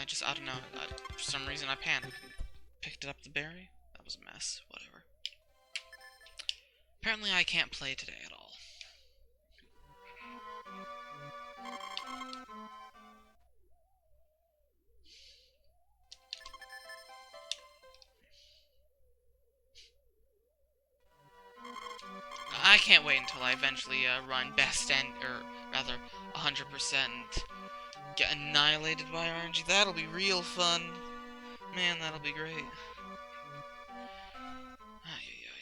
I don't know, for some reason I panicked. Picked up the berry? That was a mess. Whatever. Apparently I can't play today at all. I can't wait until I eventually run best end, or rather 100% and get annihilated by RNG. That'll be real fun. Man, that'll be great. Ay, ay, ay.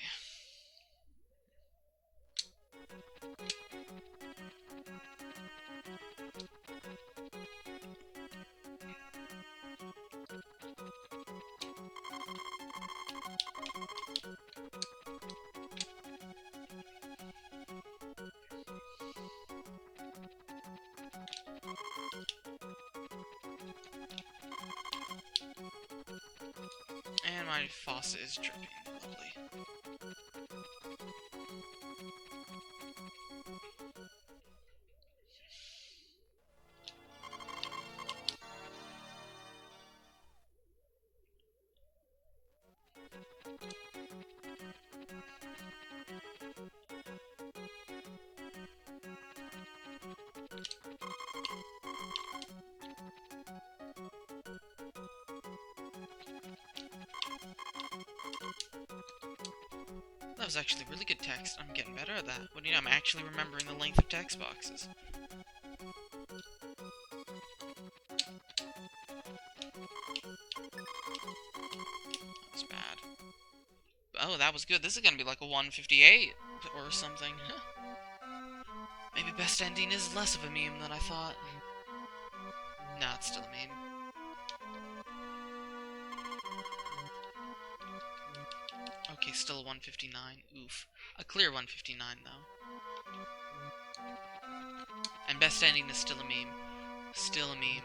And my faucet is dripping. Lovely. That was actually really good text. I'm getting better at that. What do you know? I'm actually remembering the length of text boxes. That was bad. Oh, that was good. This is gonna be like a 158 or something. Maybe best ending is less of a meme than I thought. No, it's still a meme. Okay, still a 159. Oof. A clear 159, though. And best ending is still a meme. Still a meme.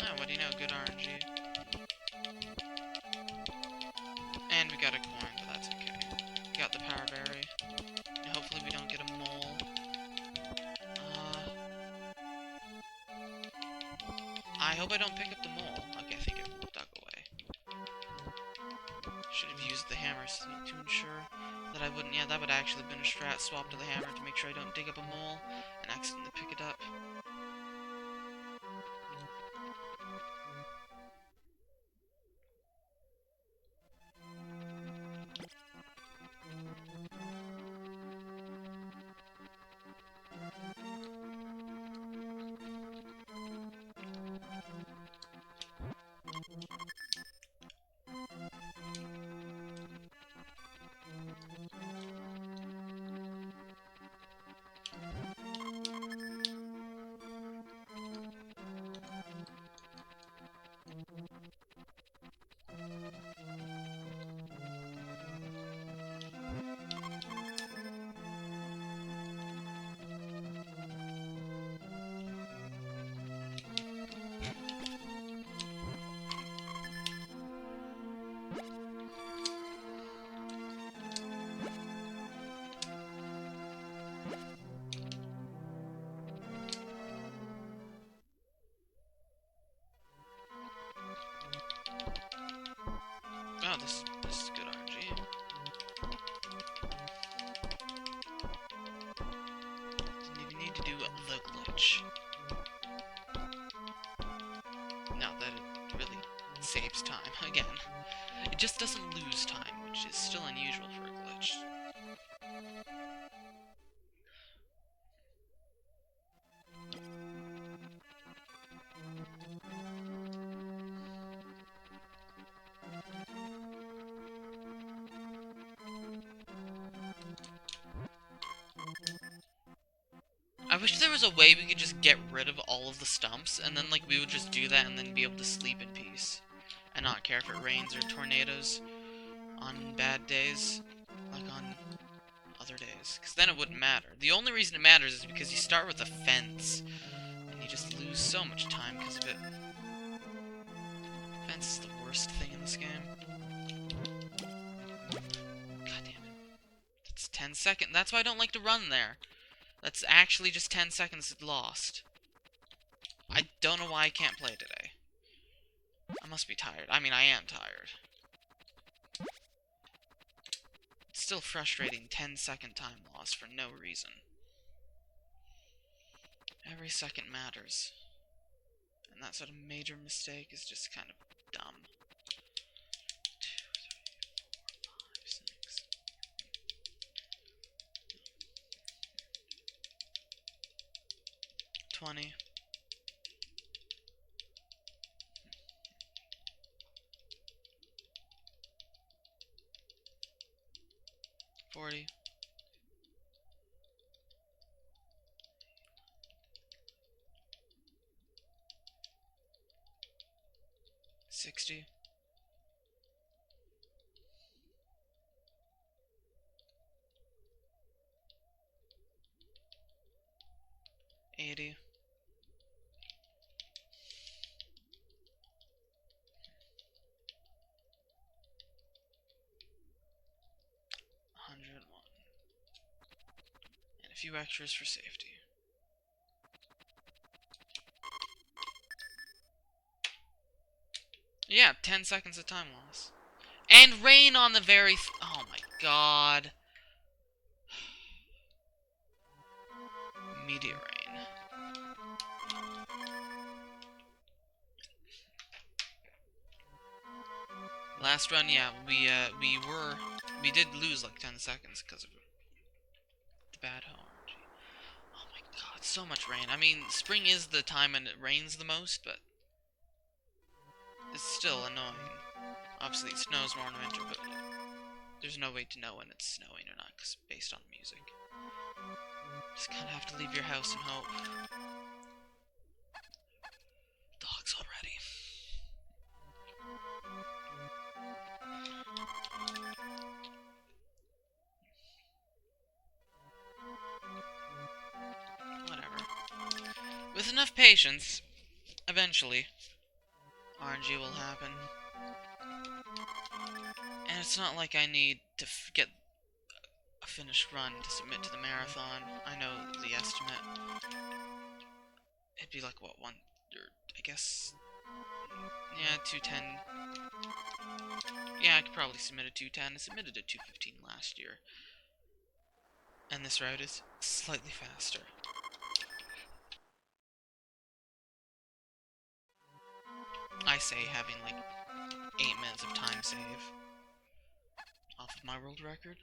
Oh, what do you know? Good RNG. And we got a coin, but that's okay. We got the power berry. And hopefully we don't get a mole. I hope I don't pick up the mole. Okay, I think it dug away. Should have used the hammer to ensure that I wouldn't. Yeah, that would actually have been a strat. Swap to the hammer to make sure I don't dig up a mole and accidentally pick it up. Oh, this is good RNG. Didn't even need to do the glitch. Not that it really saves time. Again, it just doesn't lose time, which is still unusual for a glitch. wish there was a way we could just get rid of all of the stumps, and then, like, we would just do that and then be able to sleep in peace. And not care if it rains or tornadoes on bad days, like on other days. Because then it wouldn't matter. The only reason it matters is because you start with a fence, and you just lose so much time because of it. Fence is the worst thing in this game. God damn it. That's 10 seconds. That's why I don't like to run there. That's actually just 10 seconds lost. I don't know why I can't play today. I must be tired. I mean, I am tired. It's still frustrating 10-second time loss for no reason. Every second matters. And that sort of major mistake is just kind of dumb. 2, 3, 4, 5, 6. 20. 40. 60. 80. 101. And a few extras for safety. Yeah, 10 seconds of time loss. And rain on the very... oh my god. Meteor rain. Last run, yeah, we did lose like 10 seconds because of the bad RNG. Oh my god, so much rain. I mean, spring is the time when it rains the most, but it's still annoying. Obviously, it snows more in winter, but there's no way to know when it's snowing or not, cause based on the music. Just kind of have to leave your house and hope. Dogs already. Whatever. With enough patience, eventually, RNG will happen. And it's not like I need to get a finished run to submit to the marathon. I know the estimate. It'd be like, what, I guess... yeah, 210. Yeah, I could probably submit a 210. I submitted a 215 last year. And this route is slightly faster. I say having like 8 minutes of time save off of my world record.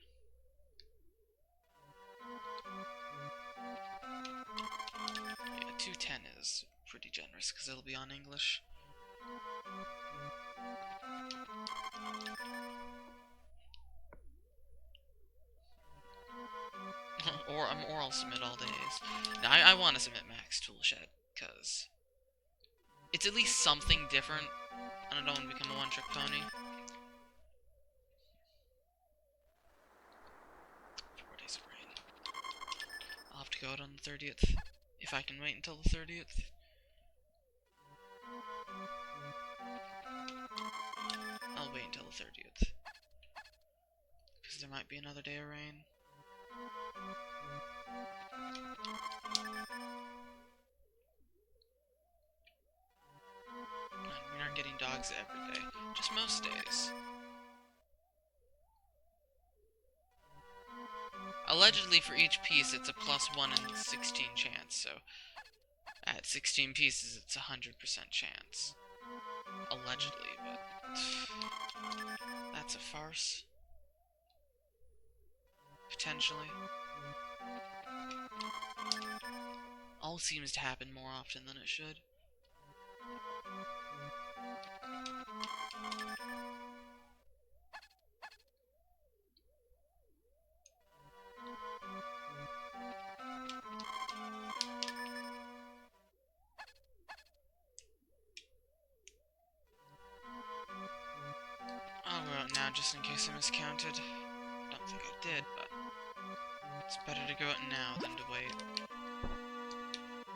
Yeah, 210 is pretty generous because it'll be on English. or I'll submit all days. Now, I want to submit Max Toolshed because it's at least something different, and I don't want to become a one-trick pony. 4 days of rain. I'll have to go out on the 30th, if I can wait until the 30th. I'll wait until the 30th. Because there might be another day of rain. We aren't getting dogs every day, just most days. Allegedly, for each piece, it's a +1 in 16 chance, so at 16 pieces, it's 100% chance. Allegedly, but that's a farce. Potentially. All seems to happen more often than it should. just in case I miscounted. Don't think I did, but it's better to go out now than to wait.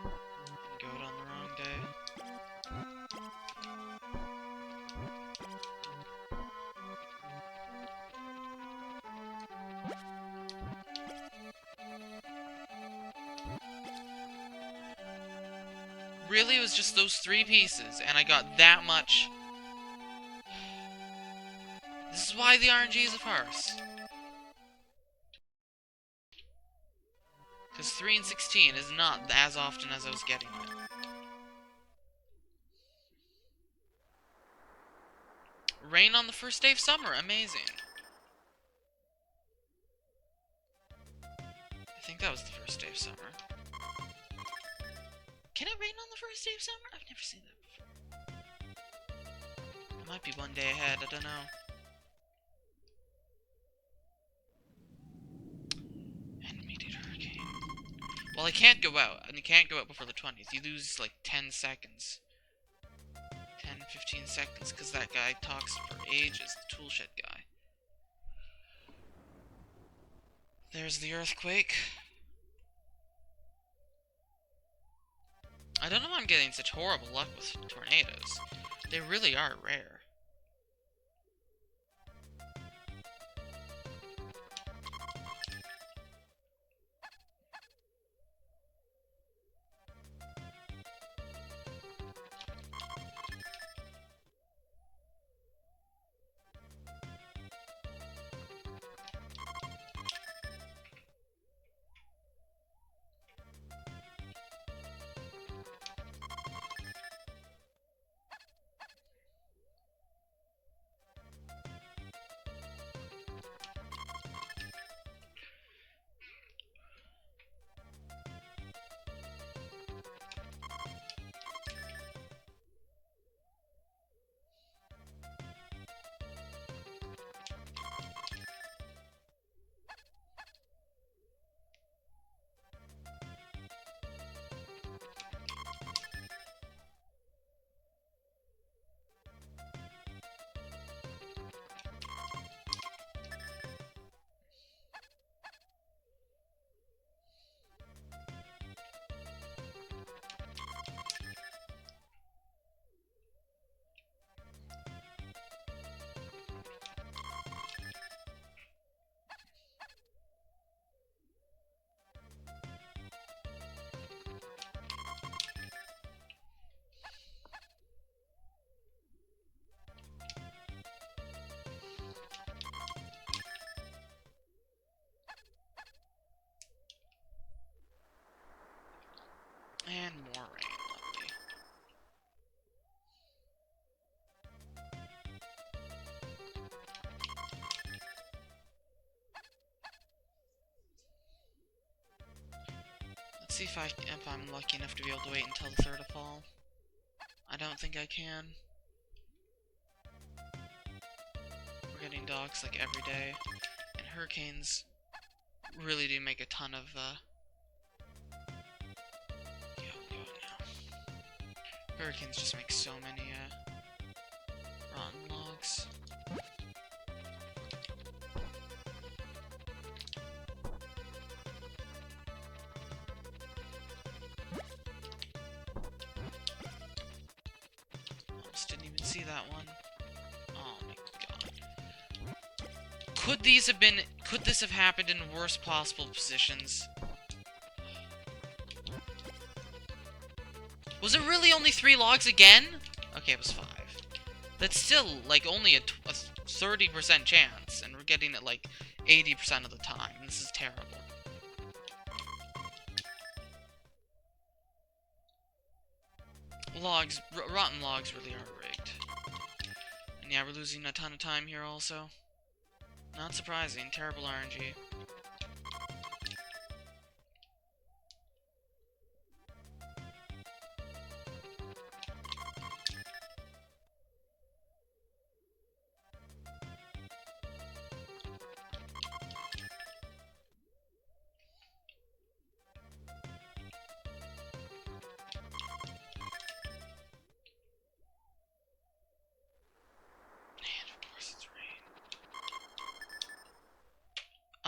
And go out on the wrong day. Really, it was just those 3 pieces, and I got that much. This is why the RNG is a farce. Because 3 and 16 is not as often as I was getting it. Rain on the first day of summer, amazing. I think that was the first day of summer. Can it rain on the first day of summer? I've never seen that before. It might be one day ahead, I don't know. Animated hurricane. Well, I can't go out, and you can't go out before the 20th. You lose, like, 10 seconds. 10, 15 seconds, because that guy talks for ages, the toolshed guy. There's the earthquake. I don't know why I'm getting such horrible luck with tornadoes. They really are rare. And more rain, lovely. Let's see if I'm lucky enough to be able to wait until the 3rd of fall. I don't think I can. We're getting dogs like every day, and hurricanes really do make a ton of hurricanes just make so many, rotten logs. Almost didn't even see that one. Oh my god. Could this have happened in worst possible positions? Was it really only 3 logs again? Okay, it was 5. That's still, like, only a 30% chance, and we're getting it, like, 80% of the time. This is terrible. Rotten logs really are rigged. And yeah, we're losing a ton of time here also. Not surprising, terrible RNG.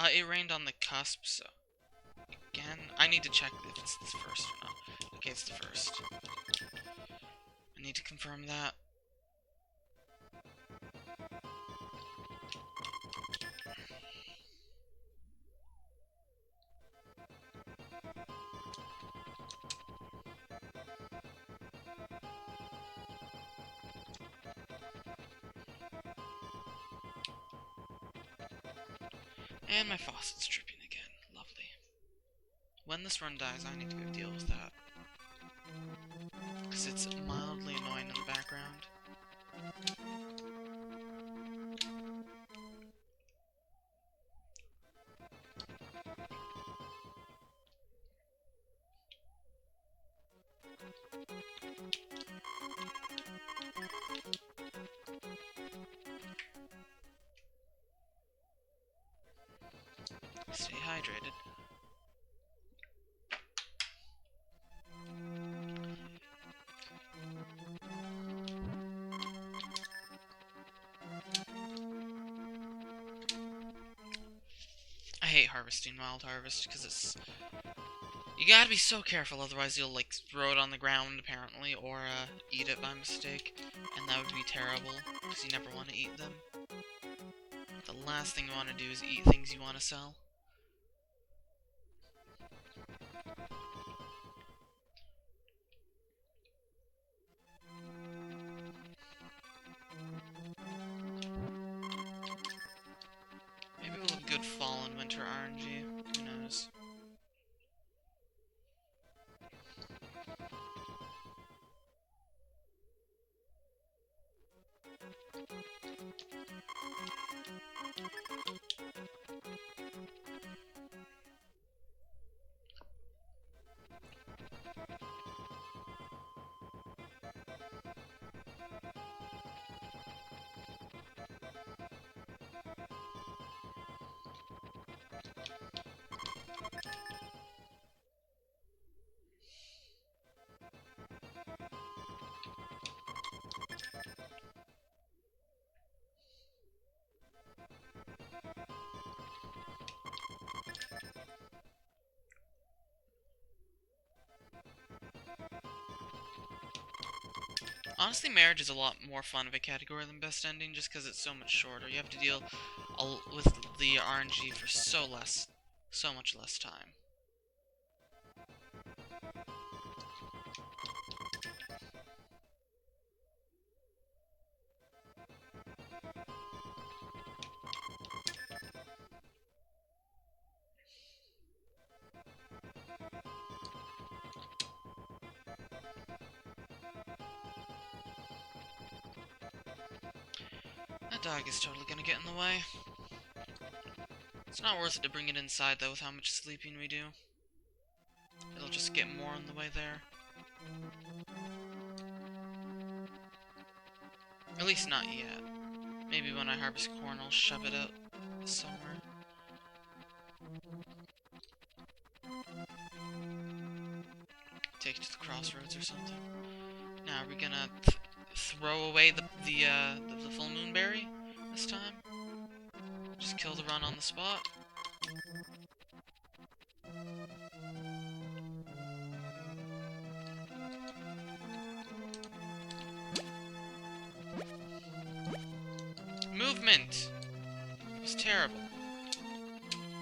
It rained on the cusp, so... Again, I need to check if it's the first or not. Okay, it's the first. I need to confirm that. And my faucet's dripping again. Lovely. When this run dies, I need to go deal with that. Because it's mildly annoying in the background. Stay hydrated. I hate harvesting wild harvest because it's... You gotta be so careful, otherwise you'll, like, throw it on the ground, apparently, or, eat it by mistake. And that would be terrible, because you never want to eat them. The last thing you want to do is eat things you want to sell. Maybe we'll have good fall and winter RNG. Who knows? Honestly, marriage is a lot more fun of a category than best ending, just because it's so much shorter. You have to deal with the RNG for so much less time. That dog is totally gonna get in the way. It's not worth it to bring it inside, though, with how much sleeping we do. It'll just get more in the way there. At least not yet. Maybe when I harvest corn, I'll shove it out somewhere. Take it to the crossroads or something. Now, are we gonna throw away the full moon berry this time? Just kill the run on the spot? Movement! It was terrible.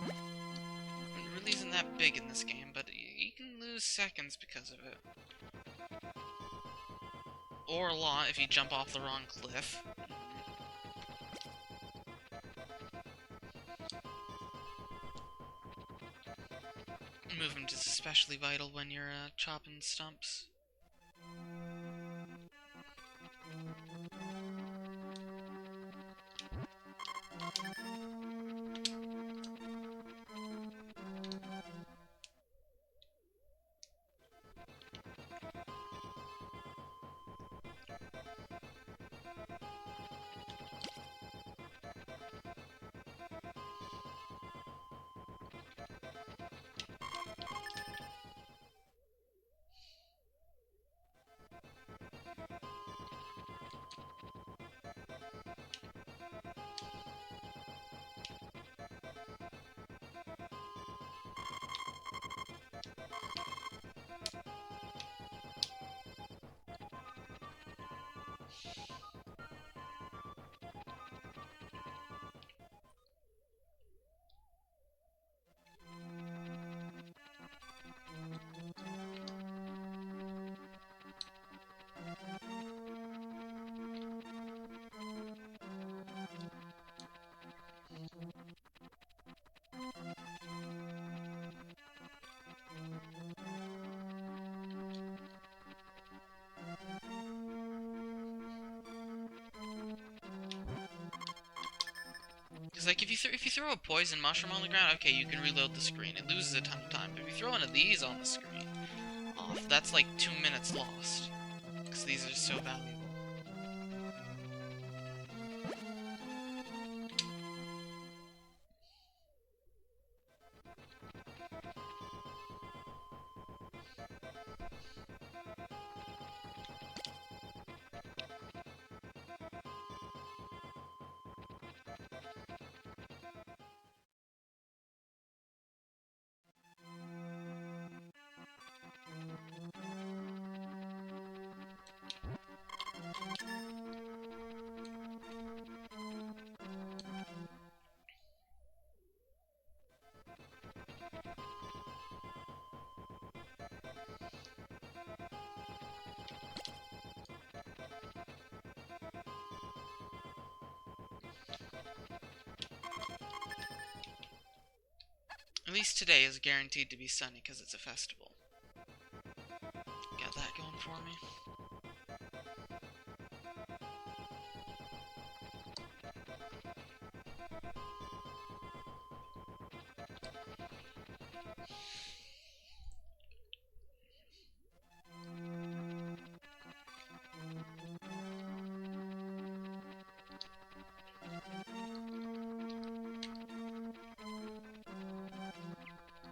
It really isn't that big in this game, but you can lose seconds because of it. Or a lot if you jump off the wrong cliff. Movement is especially vital when you're chopping stumps. Because, like, if you throw a poison mushroom on the ground, okay, you can reload the screen. It loses a ton of time. But if you throw one of these on the screen, off, that's like 2 minutes lost. Because these are so valuable. At least today is guaranteed to be sunny because it's a festival. Got that going for me.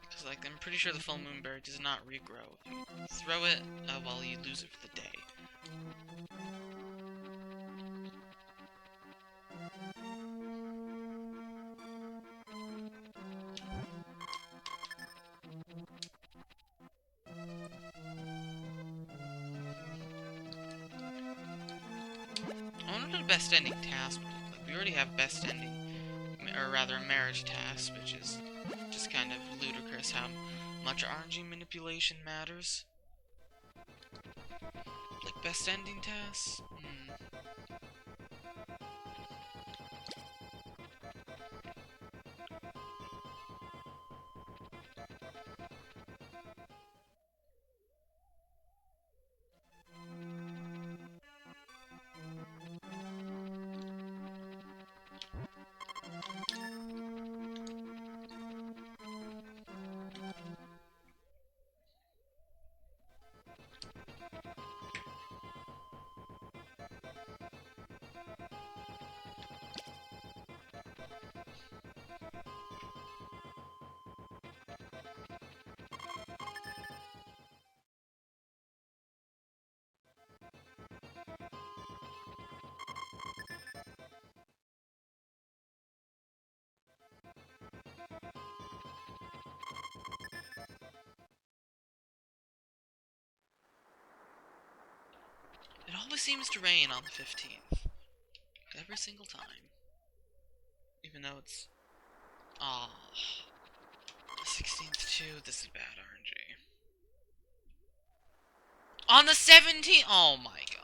Because, like, I'm pretty sure the full moon berry does not regrow. If you throw it, well, you lose it for the day. I wonder what the best ending task would look like. We already have best ending, or rather marriage task, which is just kind of ludicrous how much RNG manipulation matters. Like best ending tasks? It always seems to rain on the 15th. Every single time. Even though it's... Aww. The 16th too, this is bad RNG. On the 17th! Oh my god.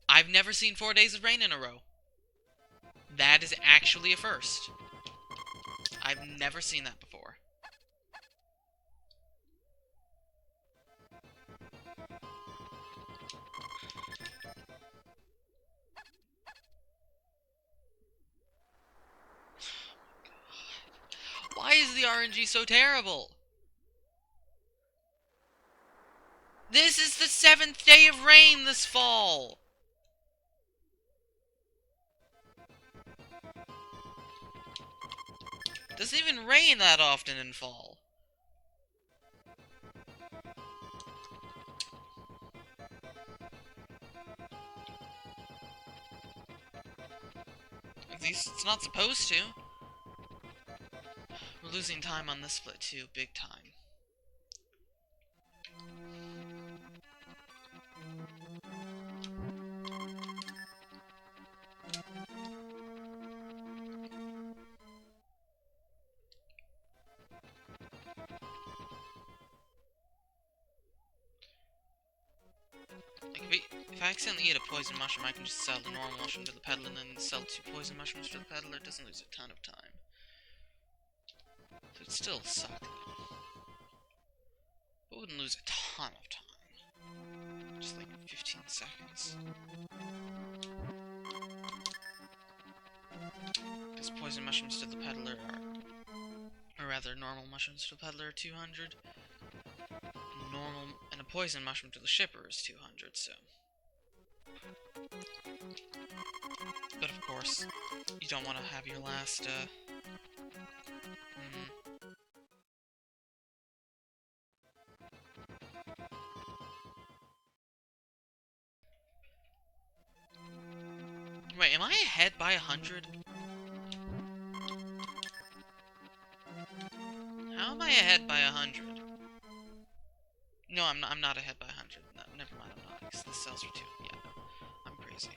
I've never seen 4 days of rain in a row. That is actually a first. I've never seen that before. Why is the RNG so terrible? This is the 7th day of rain this fall! It doesn't even rain that often in fall. At least it's not supposed to. We're losing time on this split too, big time. Like, if I accidentally eat a poison mushroom, I can just sell the normal mushroom to the peddler and then sell 2 poison mushrooms to the peddler. It doesn't lose a ton of time. So it still sucks. But wouldn't lose a ton of time. Just like 15 seconds. Because poison mushrooms to the peddler are, or rather normal mushrooms to the peddler are 200. And a poison mushroom to the shipper is 200, so. But of course, you don't want to have your last, Wait, am I ahead by 100? How am I ahead by 100? No, I'm not ahead by 100. No, never mind, I'm not, because the cells are 2. Yeah, no, I'm crazy.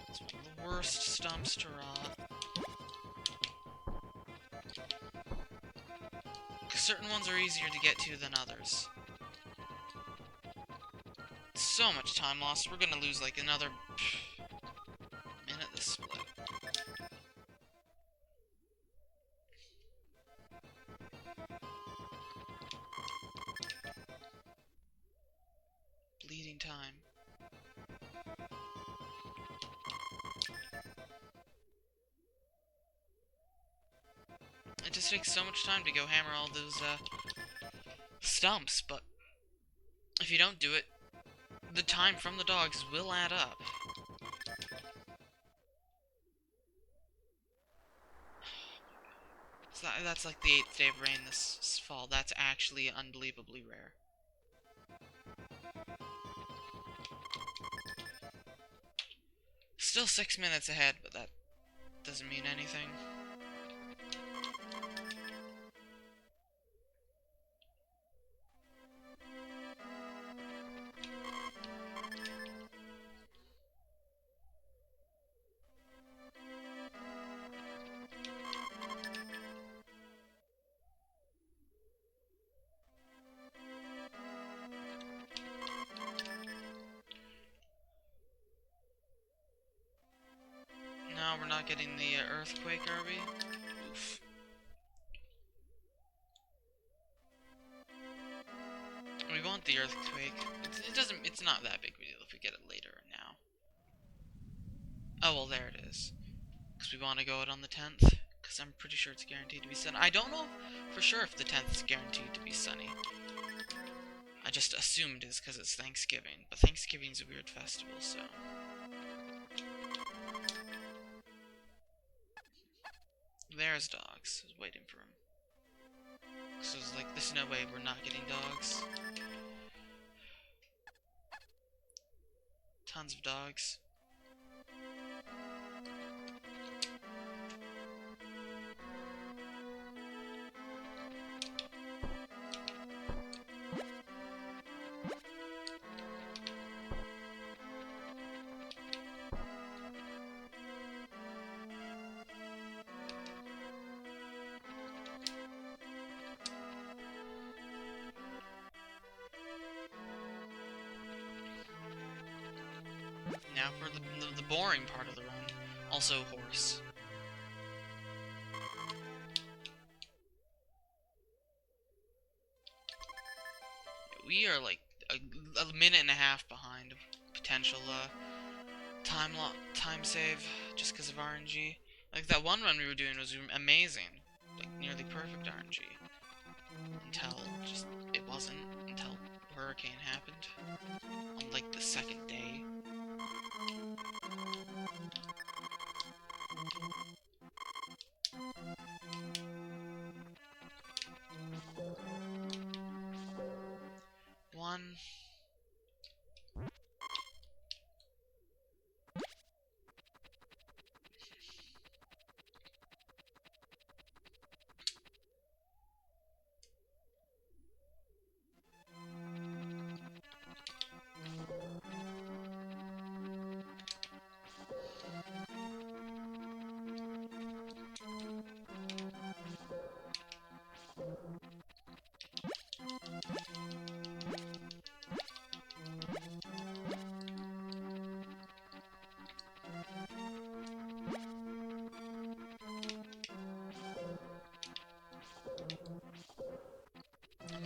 It's one of the worst stumps to rot. Because certain ones are easier to get to than others. So much time lost. We're gonna lose like another minute this split. Bleeding time. It just takes so much time to go hammer all those stumps, but if you don't do it, the time from the dogs will add up. So that's like the 8th day of rain this fall. That's actually unbelievably rare. Still 6 minutes ahead, but that doesn't mean anything. No, we're not getting the earthquake, are we? Oof. We want the earthquake. It's not that big of a deal if we get it later or now. Oh, well, there it is. Because we want to go out on the 10th. Because I'm pretty sure it's guaranteed to be sunny. I don't know for sure if the 10th is guaranteed to be sunny. I just assumed it's because it's Thanksgiving. But Thanksgiving's a weird festival, so... There's dogs. I was waiting for him. So it's like, there's no way we're not getting dogs. Tons of dogs. Now for the boring part of the run. Also horse. We are like a minute and a half behind potential time save just because of RNG. Like that one run we were doing was amazing, like nearly perfect RNG. Until just it wasn't until hurricane happened on like the 2nd day. One.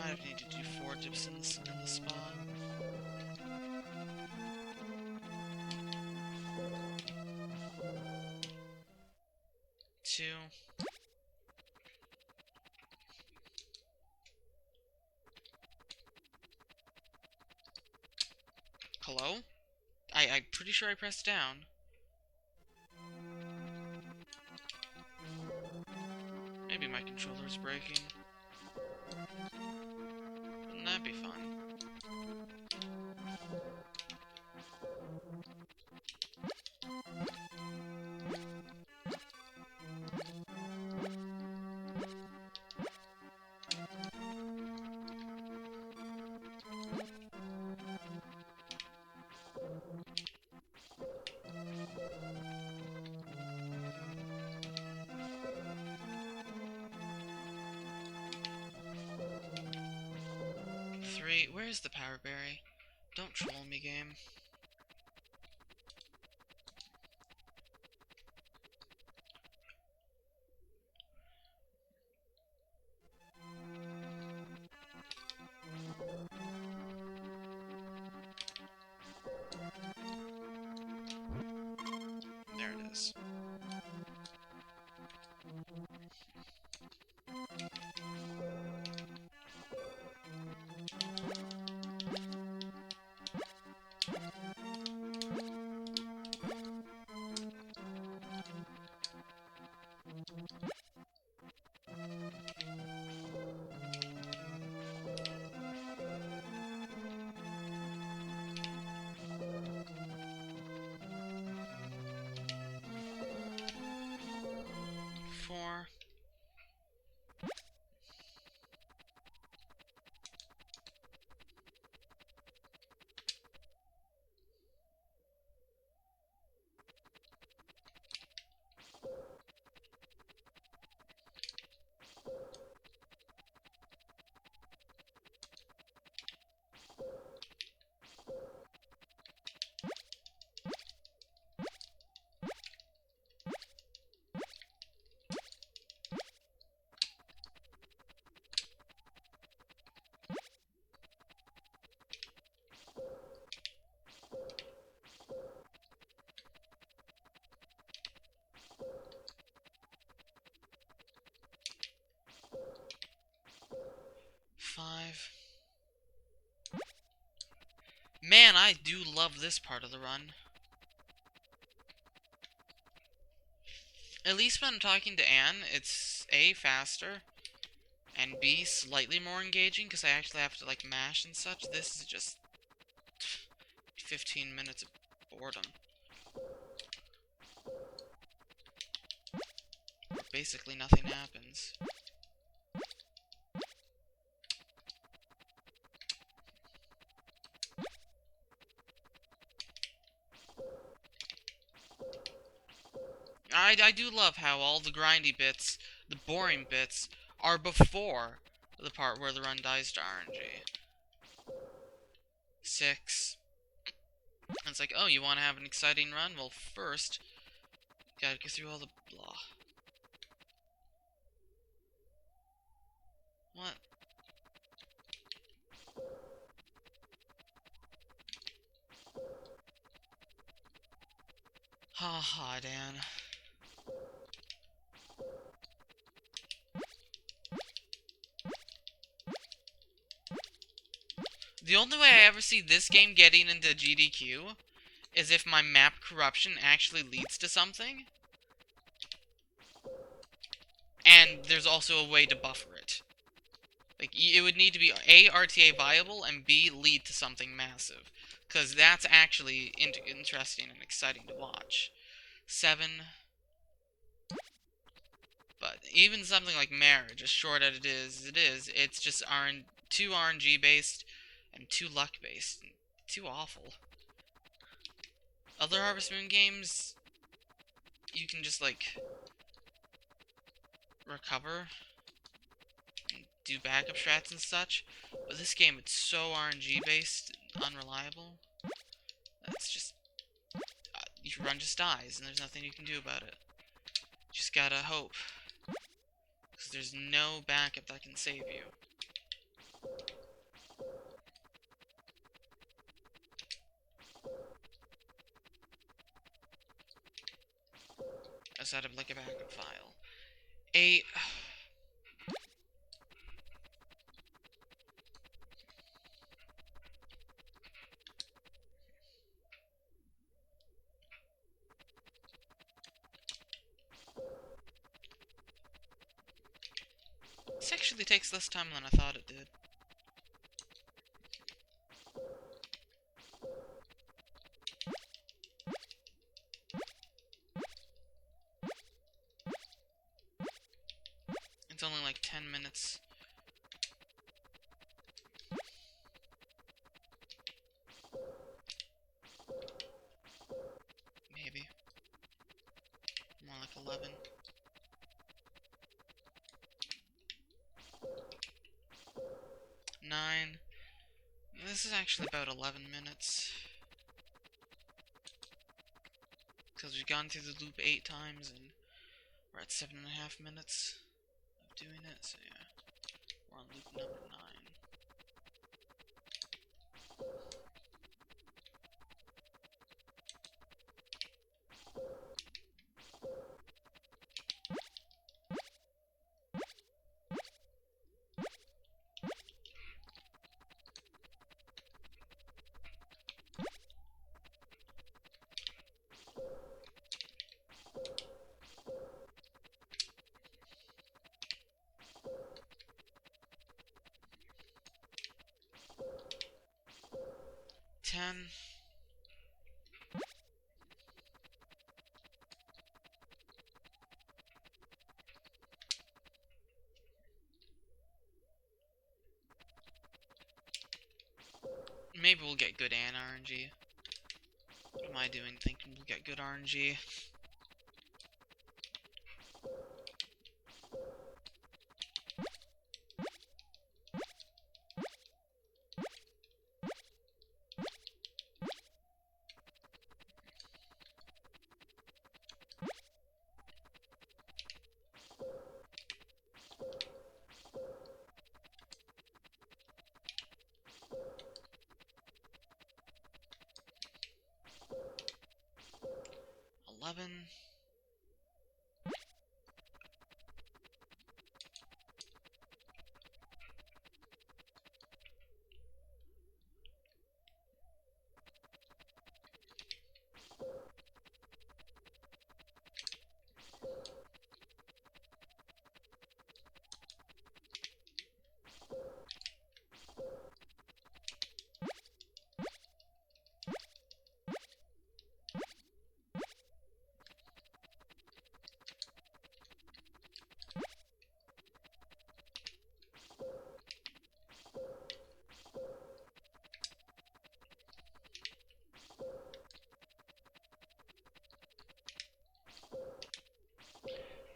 might have needed to do 4 dips in the spot. Two. Hello? I'm pretty sure I pressed down. Maybe my controller's breaking. Wouldn't that be fun? Where's the power berry? Don't troll me, game. There it is. Four. Five. Man, I do love this part of the run. At least when I'm talking to Anne, it's A, faster, and B, slightly more engaging, because I actually have to, like, mash and such. This is just 15 minutes of boredom. Basically nothing happens. I do love how all the grindy bits, the boring bits, are before the part where the run dies to RNG. 6. And it's like, oh, you want to have an exciting run? Well, first, you gotta get through all the blah. What? Ha ha, Dan. The only way I ever see this game getting into GDQ is if my map corruption actually leads to something. And there's also a way to buffer it. Like, it would need to be A, RTA viable, and B, lead to something massive. Because that's actually interesting and exciting to watch. 7. But even something like Marriage, as short as it is, it's just too RNG based and too luck based. And too awful. Other Harvest Moon games, you can just, like, recover and do backup strats and such. But this game, it's so RNG based and unreliable. That's just... your run just dies, and there's nothing you can do about it. Just gotta hope. Because there's no backup that can save you. I set up like a backup file. 8. This actually takes less time than I thought it did. It's only like 10 minutes. Maybe. More like 11. 9. This is actually about 11 minutes. Because we've gone through the loop 8 times and we're at 7.5 minutes of doing it, so yeah. We're on loop number 9. Maybe we'll get good and RNG. What am I doing thinking we'll get good RNG?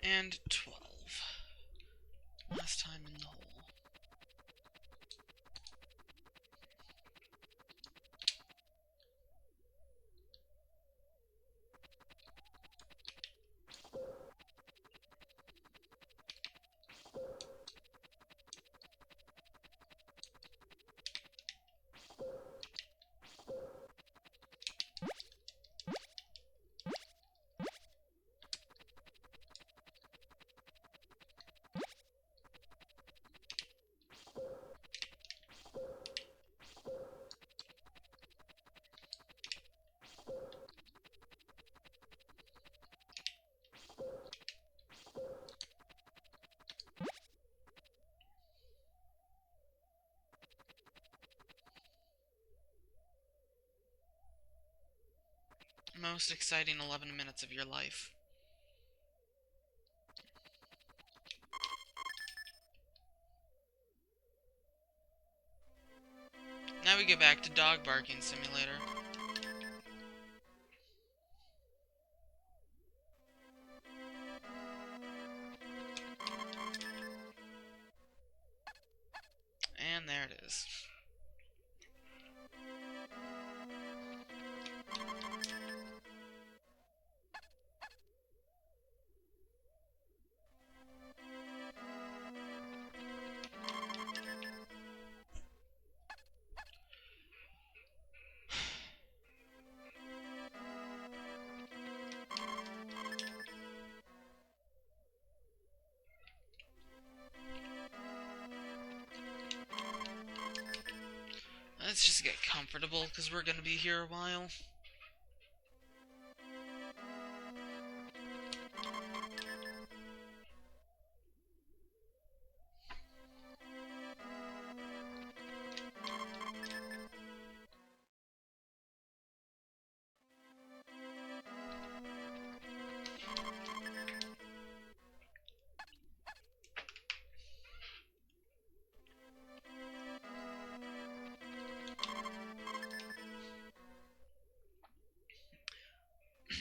And 12. Last time in the hole. Most exciting 11 minutes of your life. Now we get back to Dog Barking Simulator. And there it is. Let's just get comfortable, because we're gonna be here a while.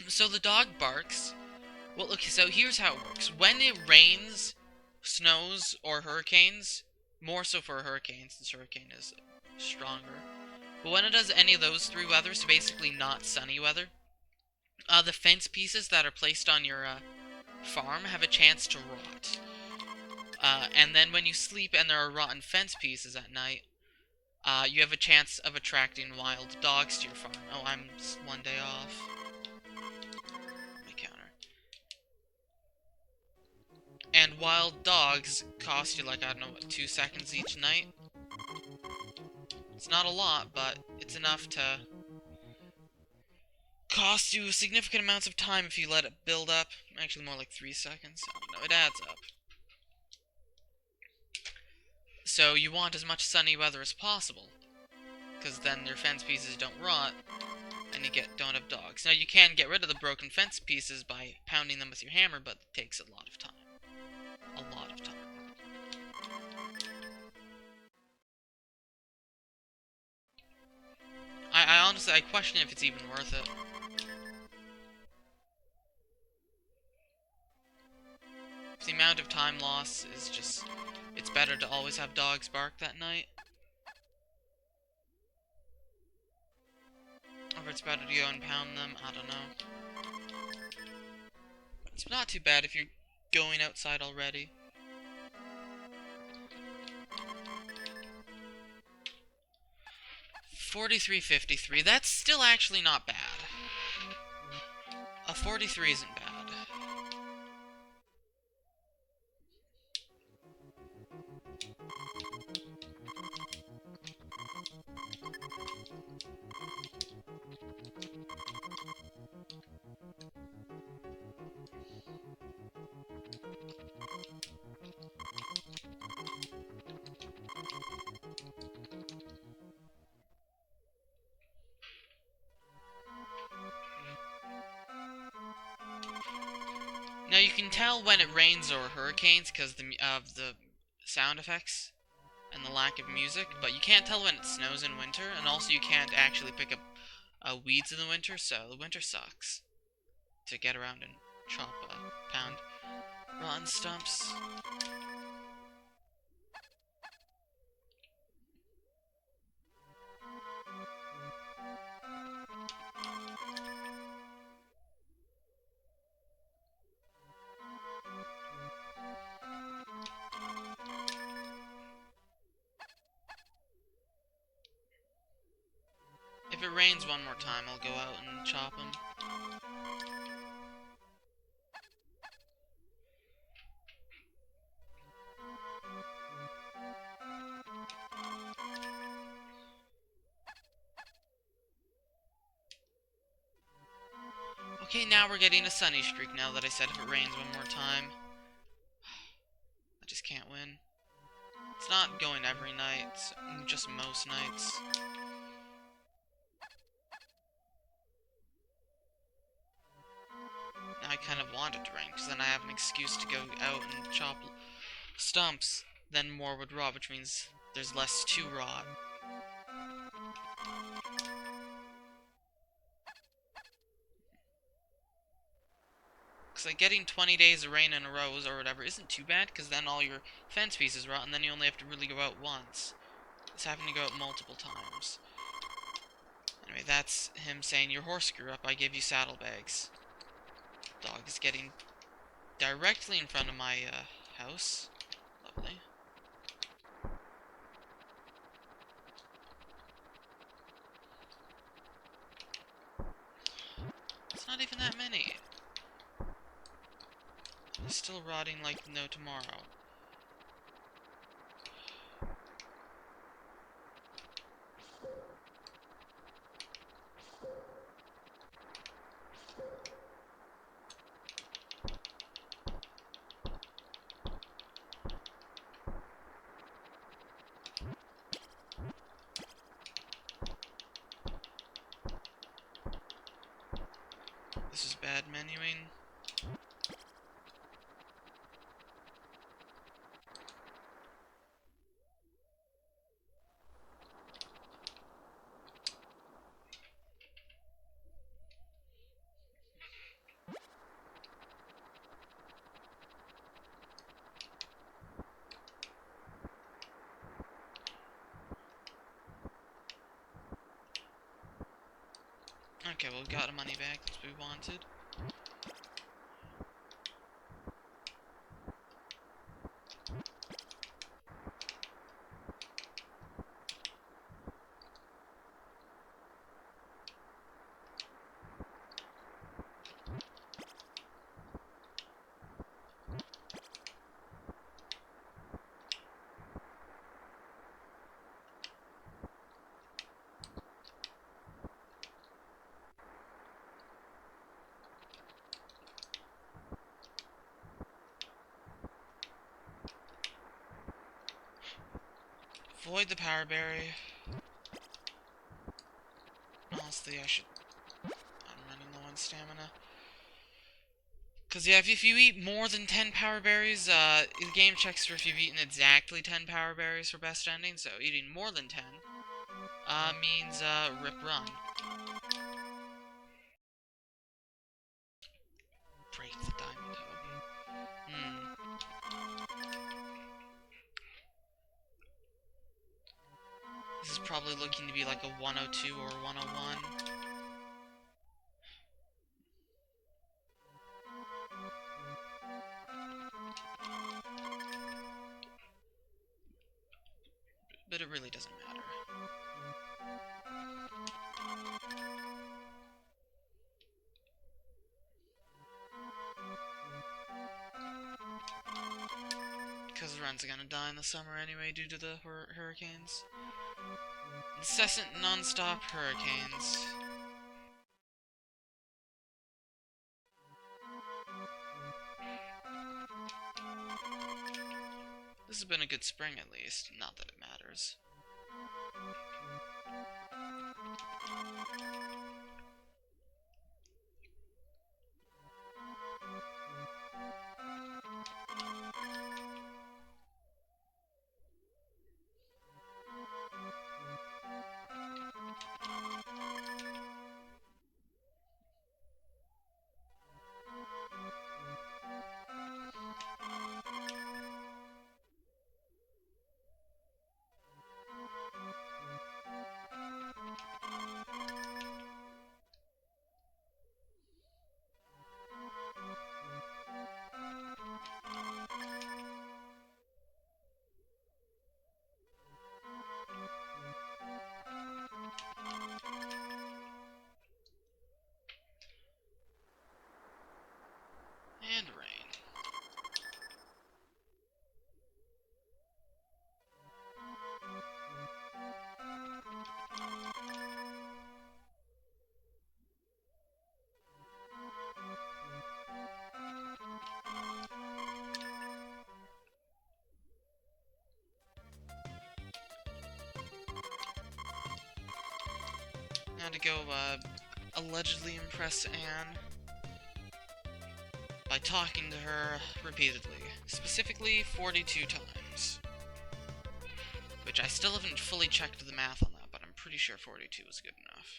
So the dog barks. Well, okay, so here's how it works. When it rains, snows, or hurricanes, more so for hurricanes, since hurricane is stronger. But when it does any of those three weathers, so basically not sunny weather, the fence pieces that are placed on your farm have a chance to rot. And then when you sleep and there are rotten fence pieces at night, you have a chance of attracting wild dogs to your farm. Oh, I'm 1 day off. My counter. And wild dogs cost you like, I don't know, what, 2 seconds each night? It's not a lot, but it's enough to cost you significant amounts of time if you let it build up. Actually, more like 3 seconds. I don't know, it adds up. So you want as much sunny weather as possible, because then your fence pieces don't rot, and you don't have dogs. Now, you can get rid of the broken fence pieces by pounding them with your hammer, but it takes a lot of time. A lot of time. I honestly, I question if it's even worth it. The amount of time loss is just... It's better to always have dogs bark that night. Or it's better to go and pound them, I don't know. It's not too bad if you're going outside already. $43.53, that's still actually not bad. A 43 isn't bad. Now you can tell when it rains or hurricanes because of the sound effects and the lack of music, but you can't tell when it snows in winter, and also you can't actually pick up weeds in the winter, so the winter sucks to get around and chop, pound rotten stumps. If it rains one more time, I'll go out and chop them. Okay, now we're getting a sunny streak now that I said if it rains one more time. I just can't win. It's not going every night, it's just most nights. Now I kind of want it to rain, because then I have an excuse to go out and chop stumps. Then more would rot, which means there's less to rot. Because like getting 20 days of rain in a row or whatever isn't too bad, because then all your fence pieces rot, and then you only have to really go out once. It's having to go out multiple times. Anyway, that's him saying, your horse screw up, I give you saddlebags. Dog is getting directly in front of my house. Lovely. It's not even that many. It's still rotting like no tomorrow. bad menuing. Okay, well, we got our money back. That's what we wanted. Avoid the power berry. Honestly, I'm running low on stamina. Because, yeah, if you eat more than 10 power berries, the game checks for if you've eaten exactly 10 power berries for best ending, so eating more than 10, means, rip run. Break the diamond hoe. This is probably looking to be like a 102 or 101. But it really doesn't matter. Because the runs are gonna die in the summer anyway due to the hurricanes. Incessant, non-stop hurricanes. This has been a good spring at least, not that it matters. And rain. Now to go, allegedly impress Anne by talking to her repeatedly. Specifically, 42 times. Which I still haven't fully checked the math on that, but I'm pretty sure 42 is good enough.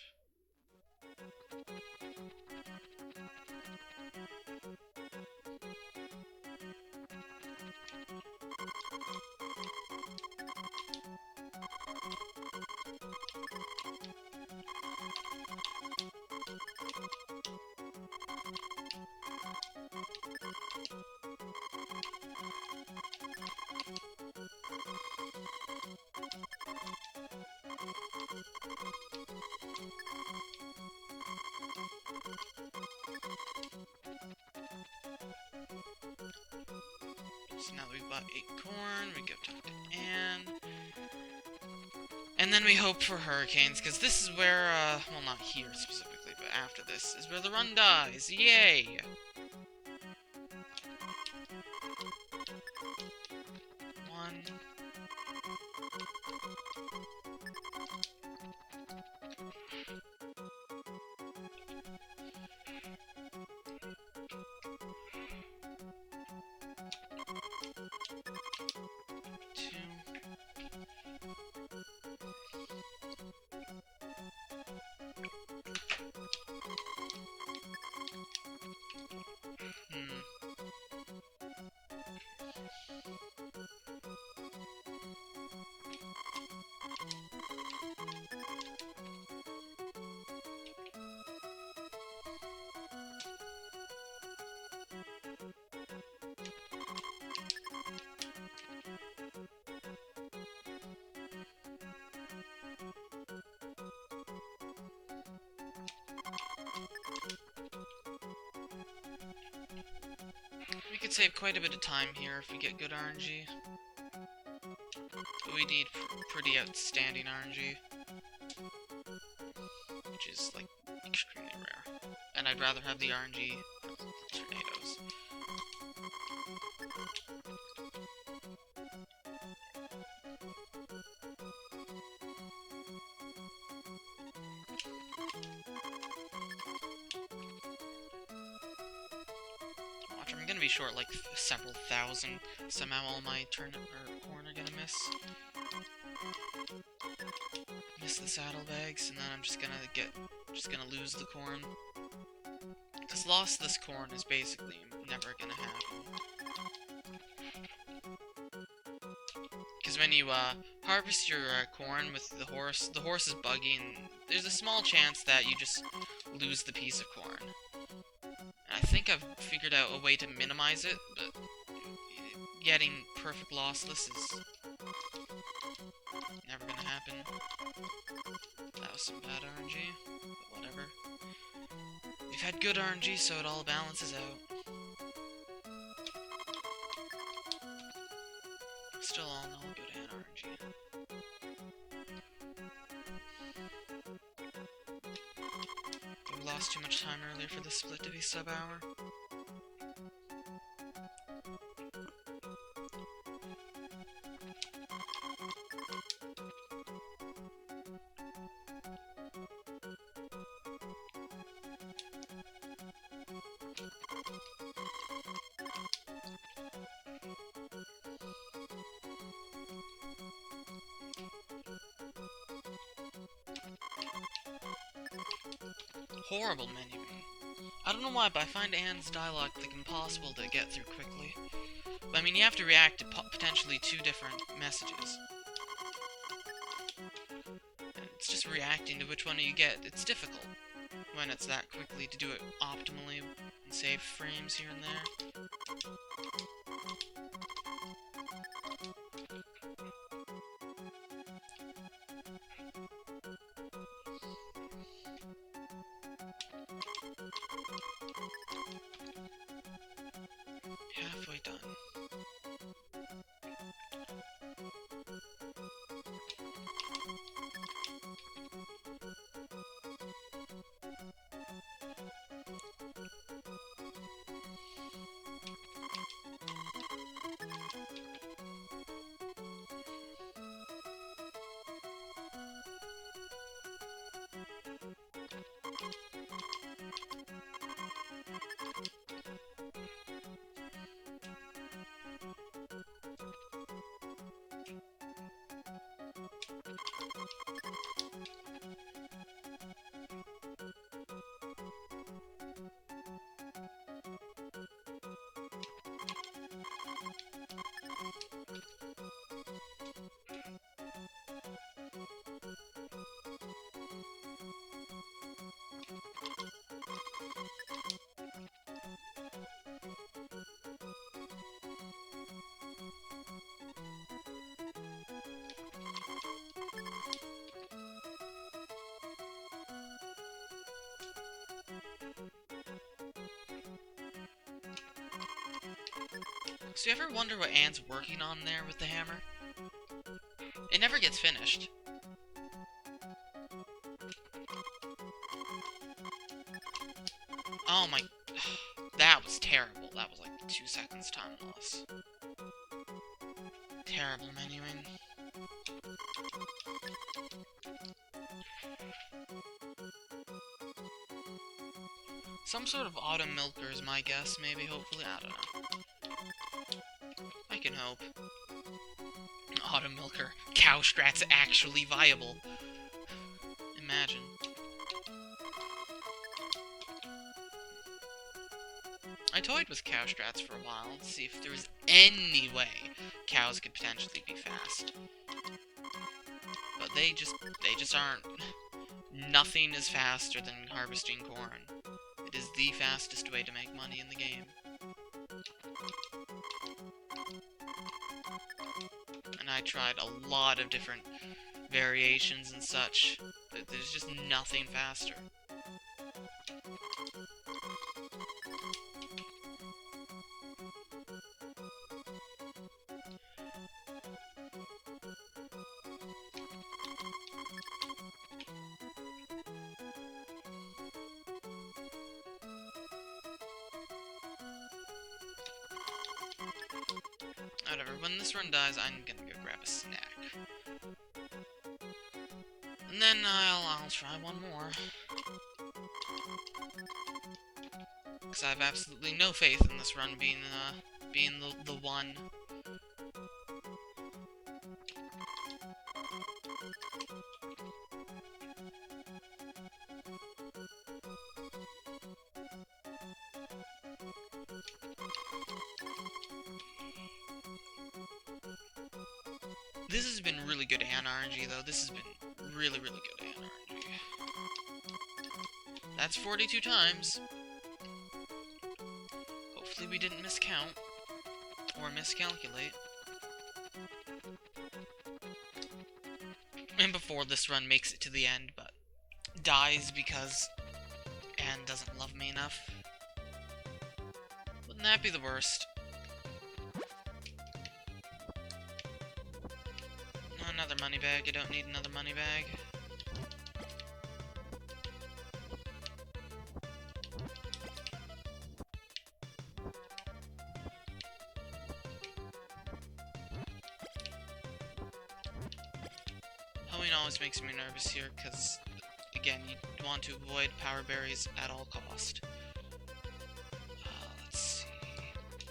So now that we've bought 8 corn, we go talk to Anne. And then we hope for hurricanes, because this is where, well, not here specifically, but after this is where the run dies. Yay! One. save quite a bit of time here if we get good RNG. But we need pretty outstanding RNG. Which is, like, extremely rare. And I'd rather have the RNG than tornadoes. Watch, I'm gonna be short like several thousand. Somehow all my turnip or corn are gonna miss. Miss the saddlebags, and then I'm just gonna lose the corn. Because loss of this corn is basically never gonna happen. Because when you harvest your corn with the horse is buggy, and there's a small chance that you just lose the piece of corn. And I think I've figured out a way to minimize it, but getting perfect lossless is never gonna happen. That was some bad RNG, but whatever. We've had good RNG, so it all balances out. Still all in all good and RNG. We lost too much time earlier for the split to be sub-hour. Horrible menu. I don't know why, but I find Anne's dialogue like impossible to get through quickly. But I mean, you have to react to potentially 2 different messages. And it's just reacting to which one you get. It's difficult when it's that quickly to do it optimally and save frames here and there. Halfway done. So you ever wonder what Anne's working on there with the hammer? It never gets finished. Oh my... That was terrible. That was like 2 seconds time loss. Terrible menuing. Some sort of auto milker is my guess, maybe, hopefully, I don't know. I can hope. Auto milker. Cow strat's actually viable. Imagine. I toyed with cow strats for a while to see if there was any way cows could potentially be fast. But they just aren't. Nothing is faster than harvesting corn. It is the fastest way to make money in the game. And I tried a lot of different variations and such. There's just nothing faster. Whatever, when this run dies, I'm gonna go grab a snack. And then I'll try one more. Because I have absolutely no faith in this run being the one. This has been really good RNG, though. This has been really, really good RNG. That's 42 times. Hopefully we didn't miscount. Or miscalculate. And before this run makes it to the end, but dies because Anne doesn't love me enough. Wouldn't that be the worst? Another money bag. I don't need another money bag. Hoeing always makes me nervous here, because, again, you want to avoid power berries at all cost. Let's see.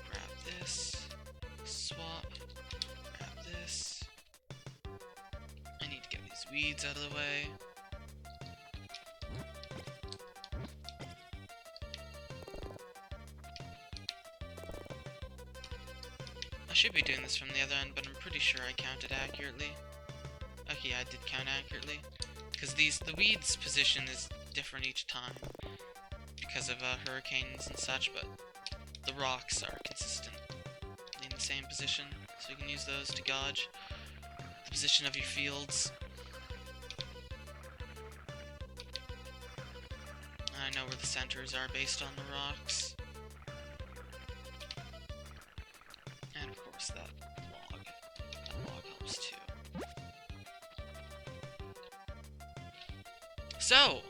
Grab this. Swap. Grab this. I need to get these weeds out of the way. I should be doing this from the other end, but I'm pretty sure I counted accurately. Okay, yeah, I did count accurately. Because the weeds position is different each time. Because of hurricanes and such, but the rocks are consistent in the same position. So you can use those to gauge the position of your fields. I know where the centers are based on the rocks. And of course that log helps too. So,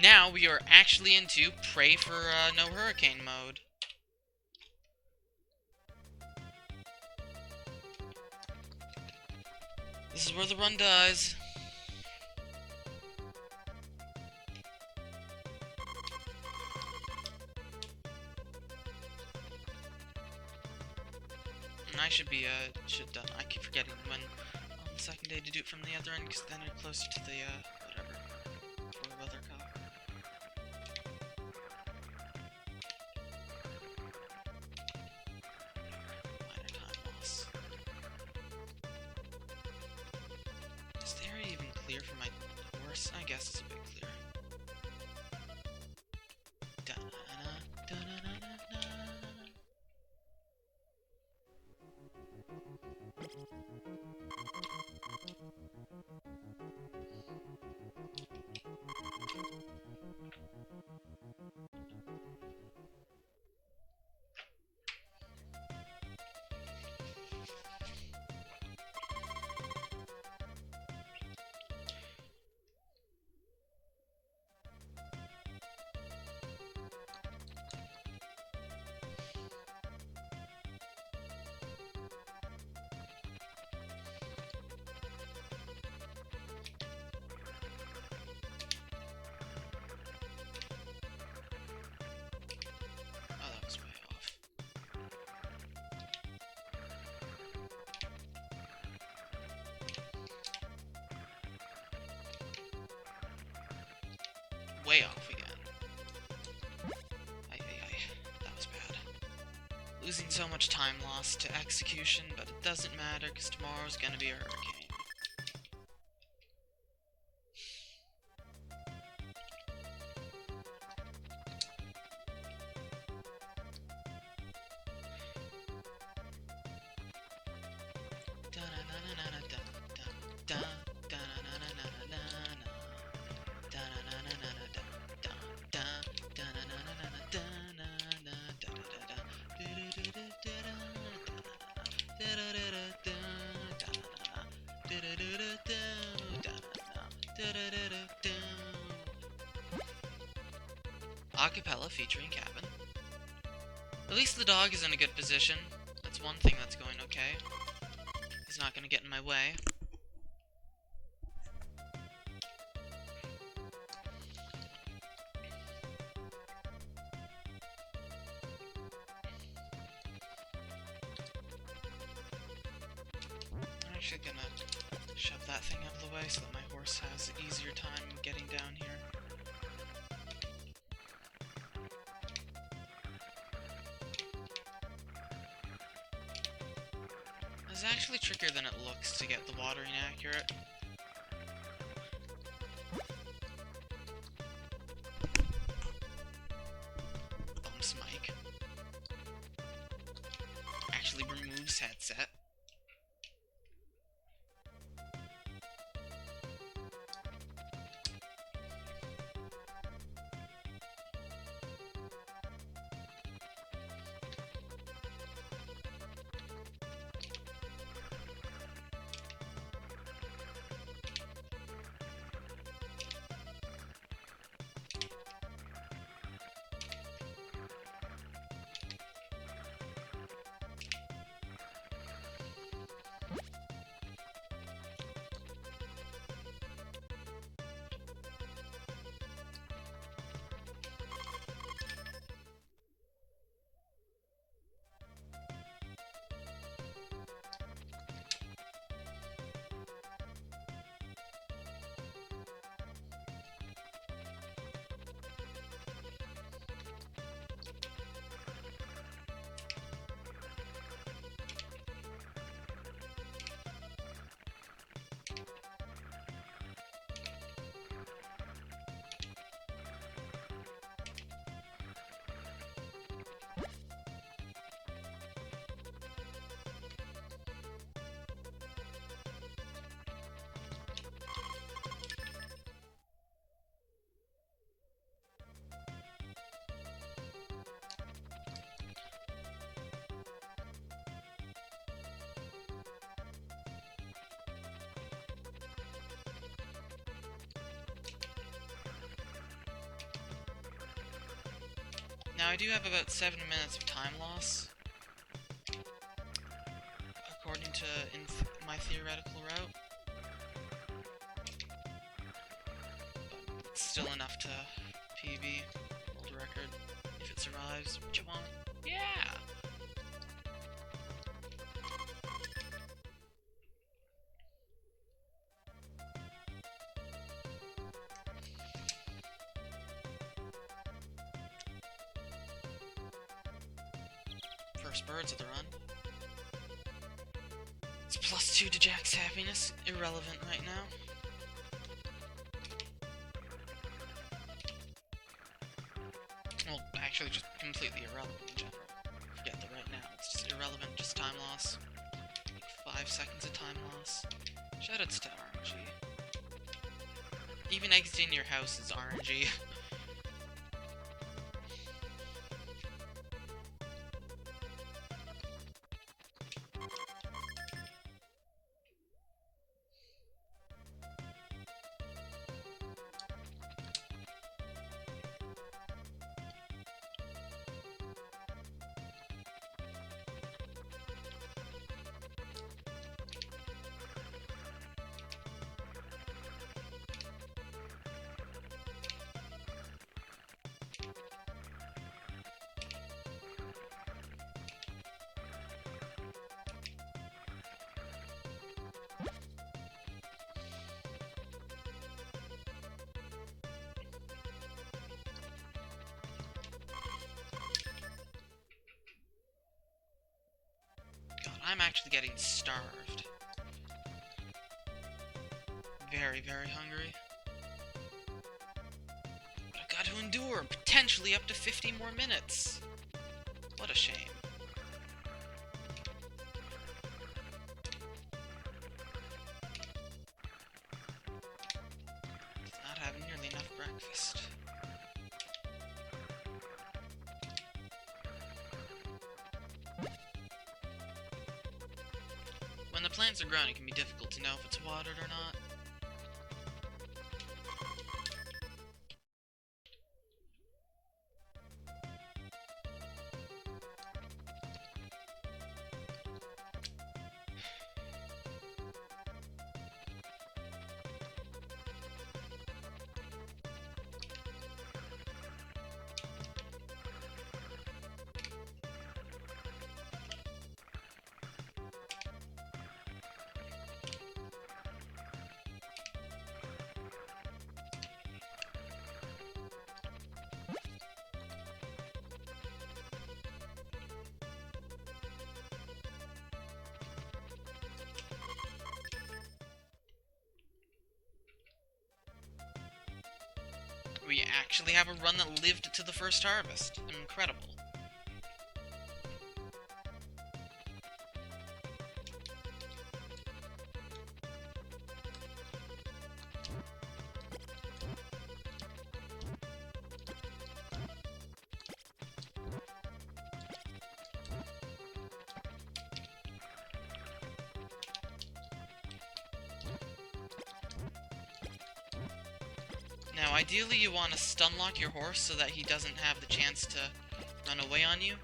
now we are actually into pray for no hurricane mode. This is where the run dies. And I should done. I keep forgetting when on the second day to do it from the other end, because then you're closer to the, whatever, weathercock. Minor time loss. Is the area even clear for my horse? I guess it's a bit clear. Way off again. That was bad. Losing so much time lost to execution, but it doesn't matter because tomorrow's gonna be a hurricane. Acapella featuring Cabin. At least the dog is in a good position. That's one thing that's going okay. He's not gonna get in my way. I'm actually gonna shove that thing out of the way so that my horse has an easier time getting down here. It's actually trickier than it looks to get the watering accurate. Bumps mic. Actually removes headset. Now I do have about 7 minutes of time loss, according to my theoretical route. But it's still enough to PB, world record, if it survives, which it won't. Yeah! First birds of the run. It's +2 to Jack's happiness. Irrelevant right now. Well, actually just completely irrelevant in general. Forget the right now. It's just irrelevant, just time loss. Like 5 seconds of time loss. Shoutouts to RNG. Even exiting your house is RNG. I'm actually getting starved. Very, very hungry. But I've got to endure potentially up to 50 more minutes. What a shame. Not having nearly enough breakfast. When the plants are grown, it can be difficult to know if it's watered or not. you actually have a run that lived to the first harvest. Incredible. Now, ideally you want to stun lock your horse so that he doesn't have the chance to run away on you.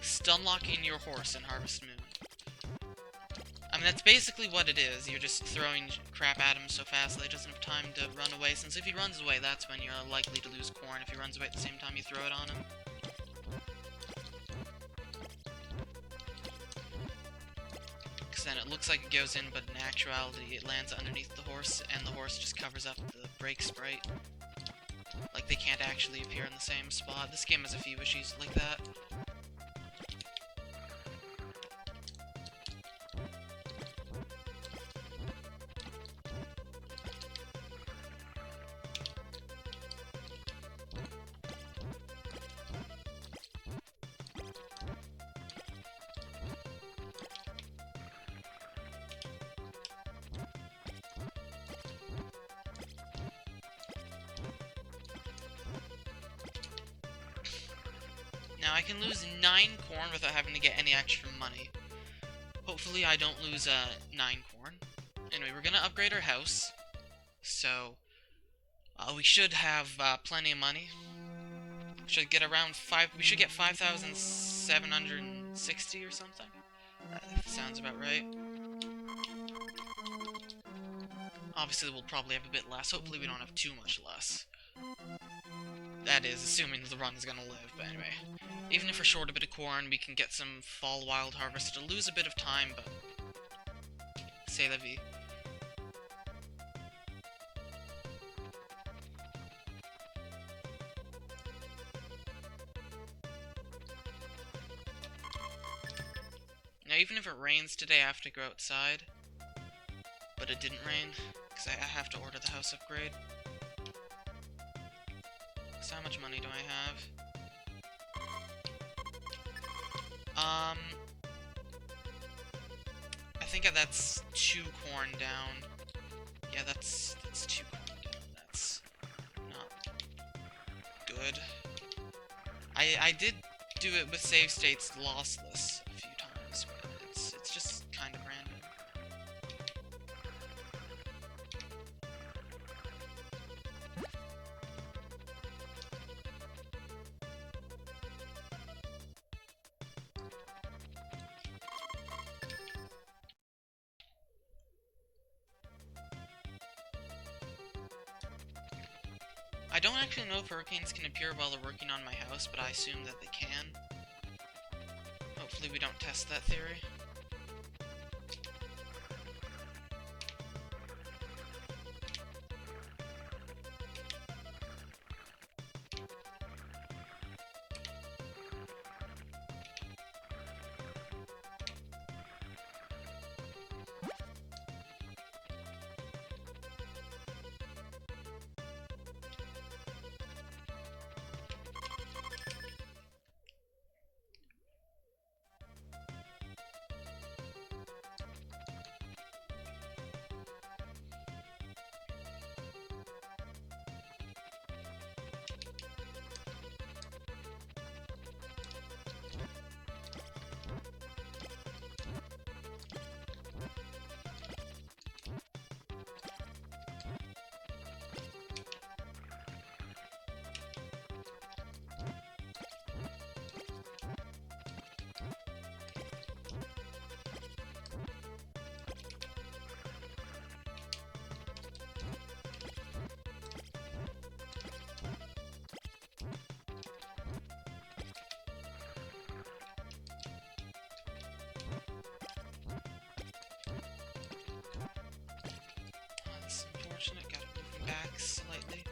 Stun locking your horse in Harvest Moon. I mean, that's basically what it is. You're just throwing crap at him so fast that he doesn't have time to run away, since if he runs away, that's when you're likely to lose corn, if he runs away at the same time you throw it on him. Then it looks like it goes in, but in actuality it lands underneath the horse, and the horse just covers up the brake sprite. Like, they can't actually appear in the same spot. This game has a few issues like that. Now, I can lose 9 corn without having to get any extra money. Hopefully I don't lose 9 corn. Anyway, we're gonna upgrade our house. So, we should have plenty of money. We should get around 5,760 or something. That sounds about right. Obviously, we'll probably have a bit less. Hopefully we don't have too much less. That is, assuming the run is gonna live, but anyway. Even if we're short a bit of corn, we can get some fall wild harvest. It'll lose a bit of time, but c'est la vie. Now, even if it rains today, I have to go outside. But it didn't rain, because I have to order the house upgrade. So how much money do I have? I think that's 2 corn down. Yeah, that's 2 corn down. That's not good. I did do it with save states lossless a few times, but it's just kind of random. I don't actually know if hurricanes can appear while they're working on my house, but I assume that they can. Hopefully we don't test that theory. Gotta move back slightly.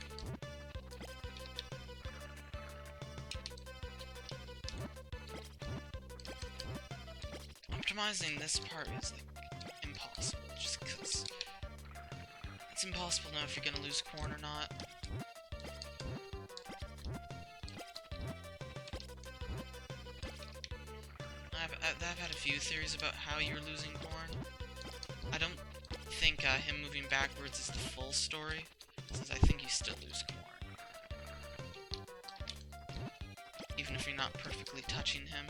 Optimizing this part is like impossible, just because It's impossible to know if you're gonna lose corn or not. I've had a few theories about how you're losing corn. I don't think him moving backwards is the full story, since I think you still lose corn. Even if you're not perfectly touching him.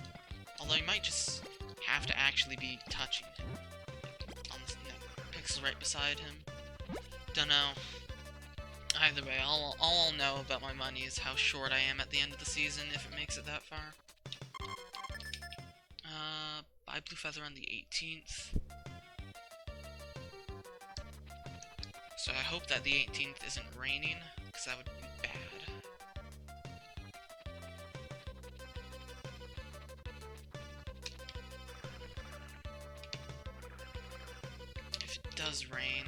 Although you might just have to actually be touching him. On the pixel right beside him. Dunno. Either way, all I'll know about my money is how short I am at the end of the season, if it makes it that far. Buy Blue Feather on the 18th. So I hope that the 18th isn't raining, because that would be bad. If it does rain,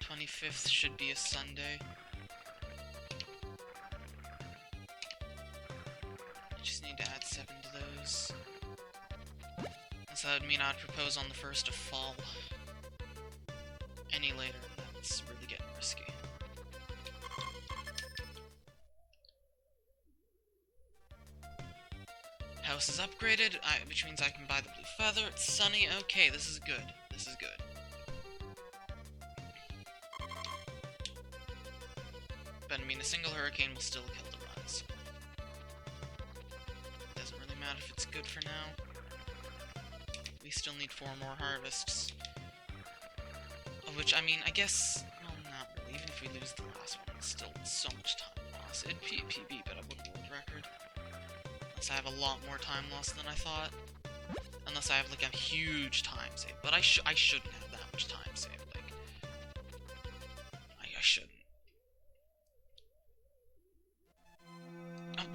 25th should be a Sunday. I just need to add 7 to those. So that would mean I'd propose on the 1st of fall. Any later, that's really getting risky. House is upgraded, which means I can buy the Blue Feather. It's sunny. Okay, this is good. This is good. But I mean, a single hurricane will still kill the runs. Doesn't really matter if it's good for now. We still need 4 more harvests. Which, I mean, I guess... well, not really. Even if we lose the last one, it's still so much time loss. It'd be PB, but I wouldn't world record. Unless I have a lot more time loss than I thought. Unless I have, like, a huge time save. But I shouldn't have that much time save. Like, I shouldn't.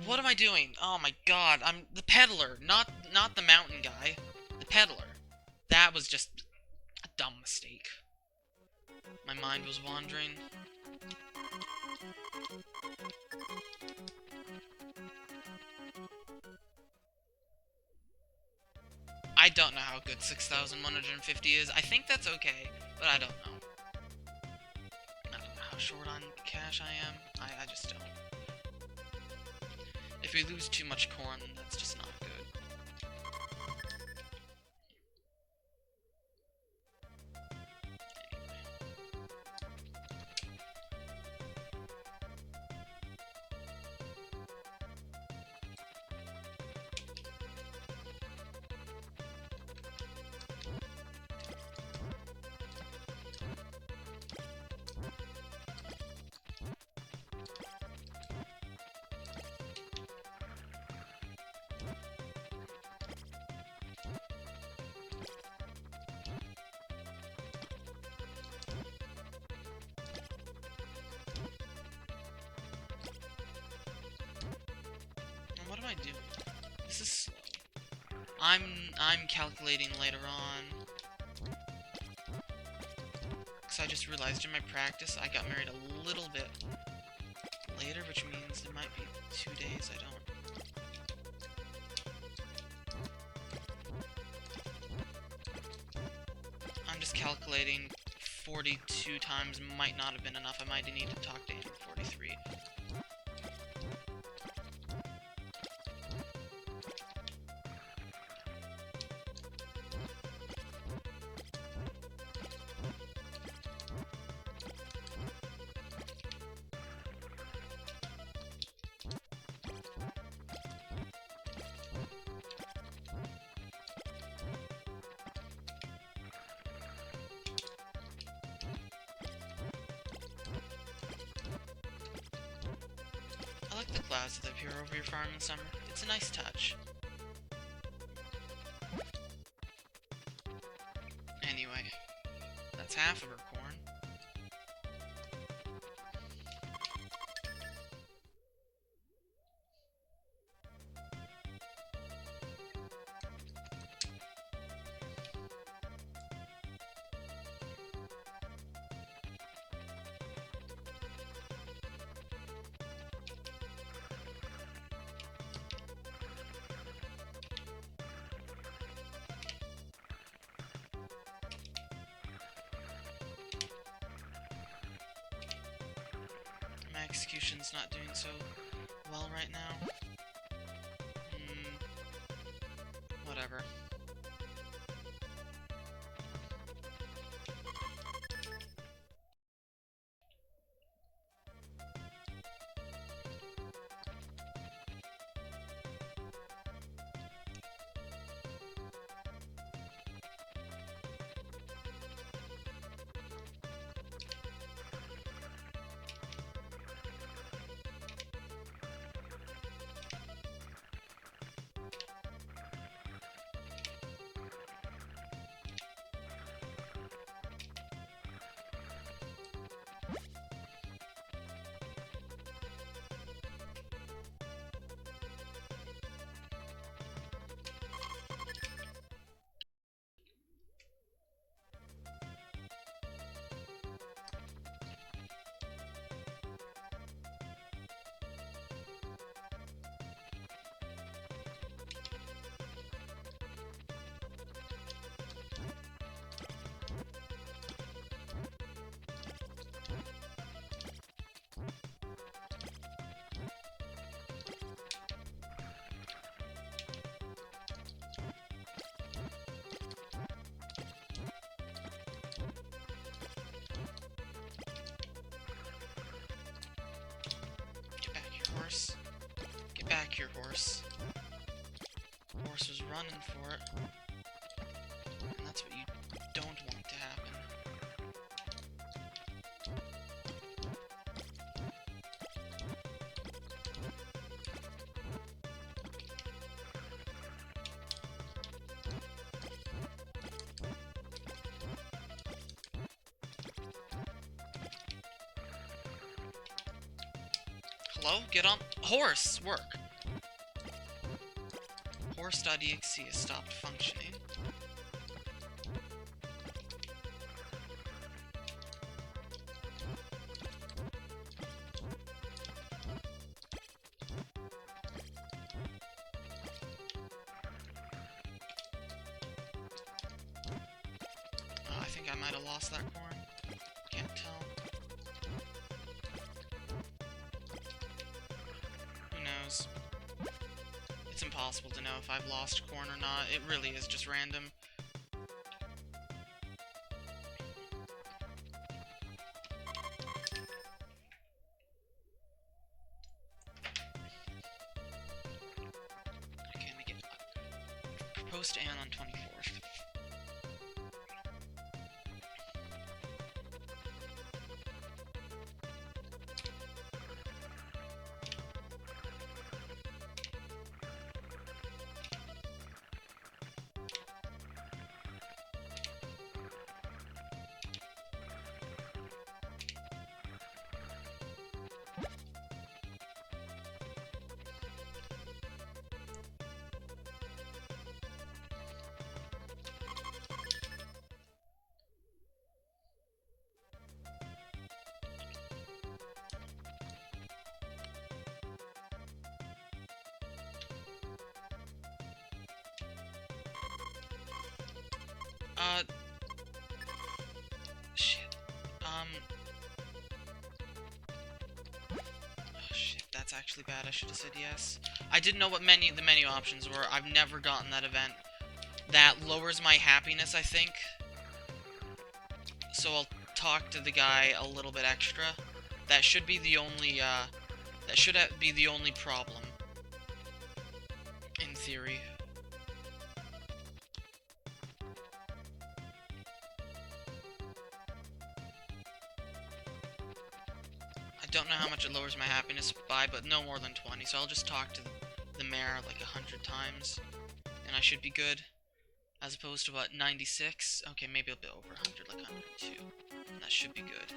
What am I doing? Oh my god, I'm the peddler, not the mountain guy. The peddler. That was just a dumb mistake. My mind was wandering. I don't know how good 6,150 is. I think that's okay, but I don't know. I don't know how short on cash I am. I just don't. If we lose too much corn, then that's just not good. What am I doing? This is slow. I'm calculating later on. Because I just realized in my practice I got married a little bit later, which means there might be 2 days I don't. I'm just calculating 42 times might not have been enough. I might need to talk to him 43. I like the clouds that appear over your farm in summer. It's a nice touch. Anyway, that's half of her corn. execution's not doing so well right now. Whatever. Horse. Get back here, horse. Horse was running for it. And that's what you don't want to happen. Hello? Get on. Horse! Work! Horse.exe has stopped functioning. I think I might have lost that corn. Can't tell. It's impossible to know if I've lost corn or not. It really is just random. Okay, let me get proposed to Anne on 24th. Shit. Oh, shit, that's actually bad. I should have said yes. I didn't know what the menu options were. I've never gotten that event. That lowers my happiness, I think. So I'll talk to the guy a little bit extra. That should be the only, that should be the only problem. In theory. I don't know how much it lowers my happiness by, but no more than 20, so I'll just talk to the mayor like 100 times, and I should be good. As opposed to, what, 96? Okay, maybe a bit over 100, like 102. And that should be good.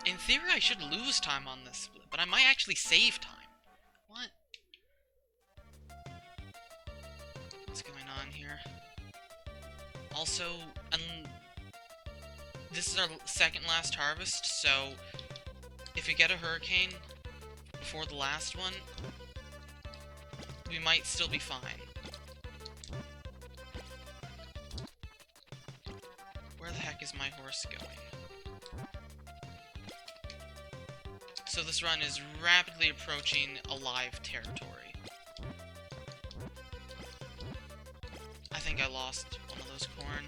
In theory, I should lose time on this, but I might actually save time. What? what's going on here. Also, this is our second last harvest, so if we get a hurricane before the last one, we might still be fine. Where the heck is my horse going? So this run is rapidly approaching alive territory. I think I lost one of those corn.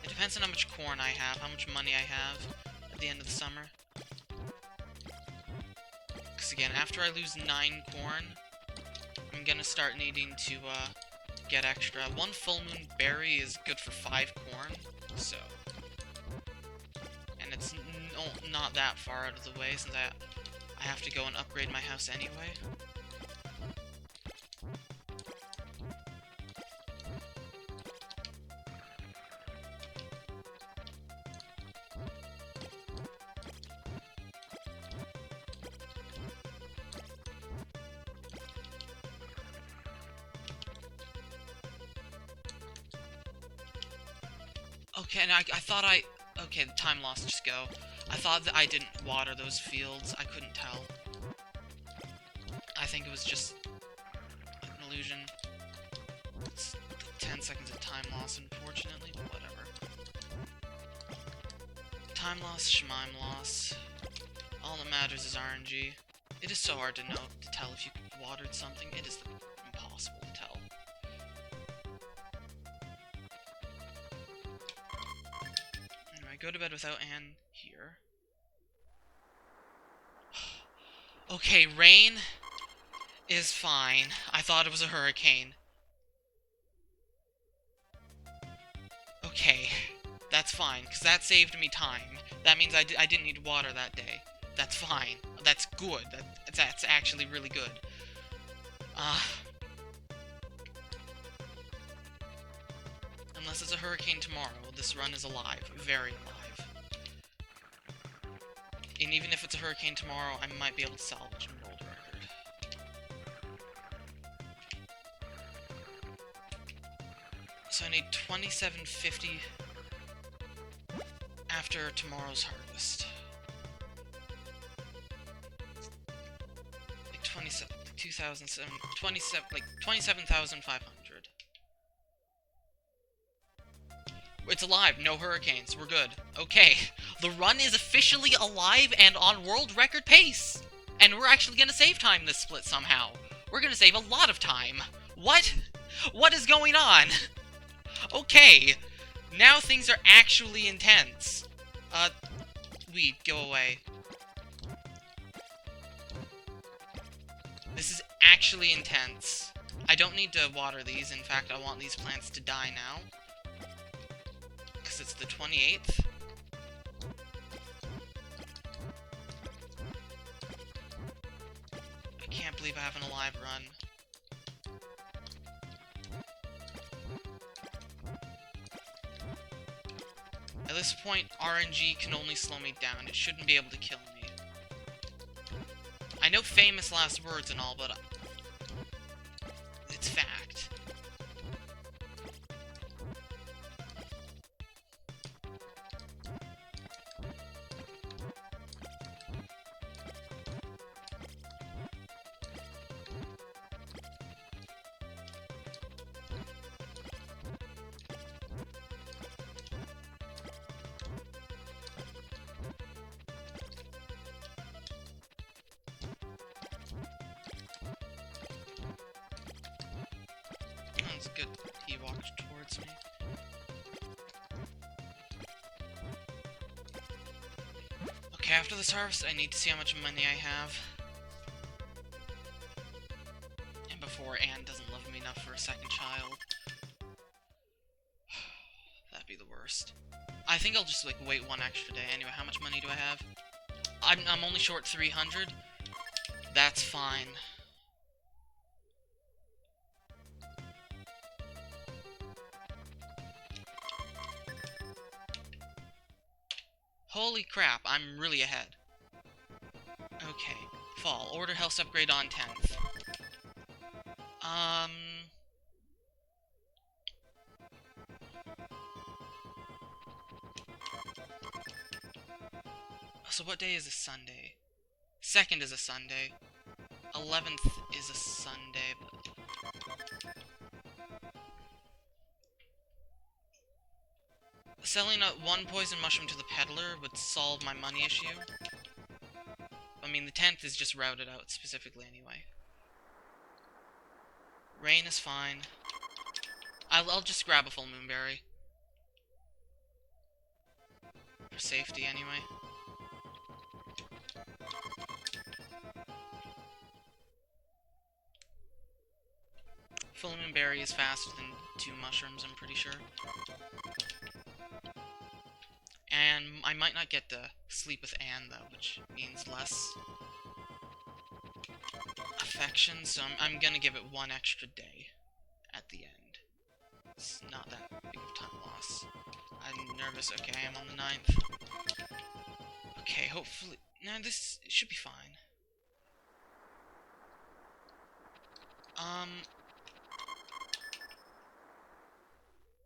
It depends on how much corn I have, how much money I have at the end of the summer. Because again, after I lose 9 corn, I'm gonna start needing to get extra. 1 full moon berry is good for 5 corn, so... And it's not that far out of the way, since I have to go and upgrade my house anyway. Okay, and I thought okay, the time lost, just go. I thought that I didn't water those fields. I couldn't tell. I think it was just an illusion. It's 10 seconds of time loss, unfortunately, but whatever. Time loss, shmime loss. All that matters is RNG. It is so hard to tell if you watered something. It is impossible to tell. Go to bed without Anne here. Okay, rain is fine. I thought it was a hurricane. Okay, that's fine, because that saved me time. That means I didn't need water that day. That's fine. That's good. That's actually really good. Unless it's a hurricane tomorrow, this run is alive. Very alive. And even if it's a hurricane tomorrow, I might be able to salvage a world record. So I need 2750 after tomorrow's harvest. Like 27,500. It's alive, no hurricanes, we're good. Okay, the run is officially alive and on world record pace! And we're actually gonna save time this split somehow. We're gonna save a lot of time. What? What is going on? Okay, now things are actually intense. Weed, go away. This is actually intense. I don't need to water these, in fact, I want these plants to die now. Because it's the 28th. I can't believe I have an alive run. At this point, RNG can only slow me down. It shouldn't be able to kill me. I know famous last words and all, but it's fact. That's good. He walked towards me. Okay, after this harvest, I need to see how much money I have. And before Anne doesn't love me enough for a second child. That'd be the worst. I think I'll just, like, wait one extra day. Anyway, how much money do I have? I'm only short 300. That's fine. Holy crap, I'm really ahead. Okay, fall. Order health upgrade on 10th. So what day is a Sunday? 2nd is a Sunday. 11th is a Sunday, but... Selling one poison mushroom to the peddler would solve my money issue. I mean, the 10th is just routed out specifically anyway. Rain is fine. I'll just grab a full moonberry. For safety, anyway. Full moonberry is faster than 2 mushrooms, I'm pretty sure. And I might not get to sleep with Anne, though, which means less affection, so I'm gonna give it 1 extra day at the end. It's not that big of time loss. I'm nervous. Okay, I'm on the 9th. Okay, hopefully... No, this should be fine.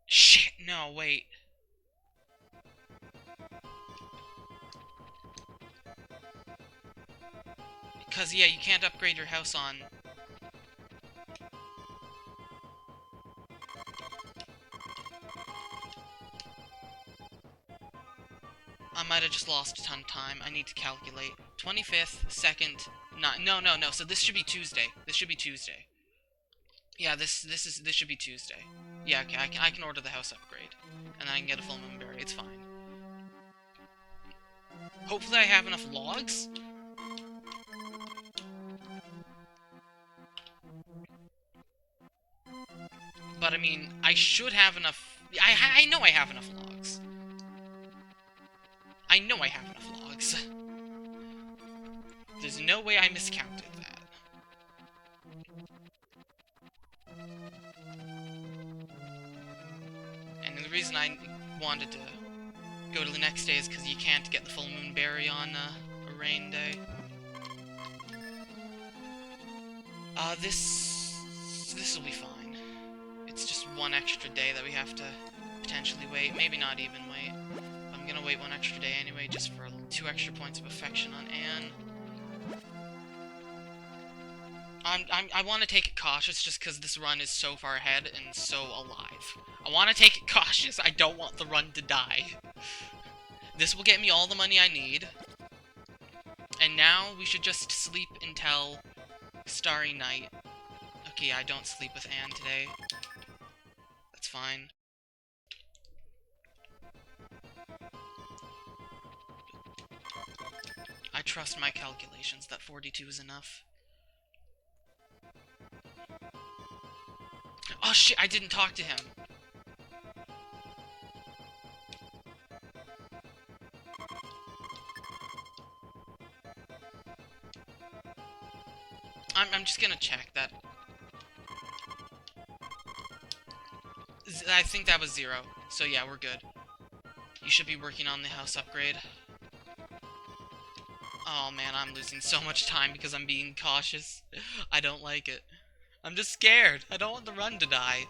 Shit, no, wait. Because, yeah, you can't upgrade your house on... I might have just lost a ton of time. I need to calculate. 25th, 2nd, no. So this should be Tuesday. This should be Tuesday. Yeah, this should be Tuesday. Yeah, okay, I can order the house upgrade. And then I can get a full moonberry. It's fine. Hopefully I have enough logs? But, I mean, I should have enough... I know I have enough logs. I know I have enough logs. There's no way I miscounted that. And the reason I wanted to go to the next day is because you can't get the full moon berry on a rain day. This will be fine. It's just 1 extra day that we have to potentially wait. Maybe not even wait. I'm gonna wait 1 extra day anyway, just for 2 extra points of affection on Anne. I want to take it cautious just because this run is so far ahead and so alive. I want to take it cautious. I don't want the run to die. This will get me all the money I need. And now we should just sleep until Starry Night. Okay, I don't sleep with Anne today. That's fine. I trust my calculations that 42 is enough. Oh shit, I didn't talk to him. I'm just gonna check that. I think that was 0. So yeah, we're good. You should be working on the house upgrade. Oh man, I'm losing so much time because I'm being cautious. I don't like it. I'm just scared. I don't want the run to die.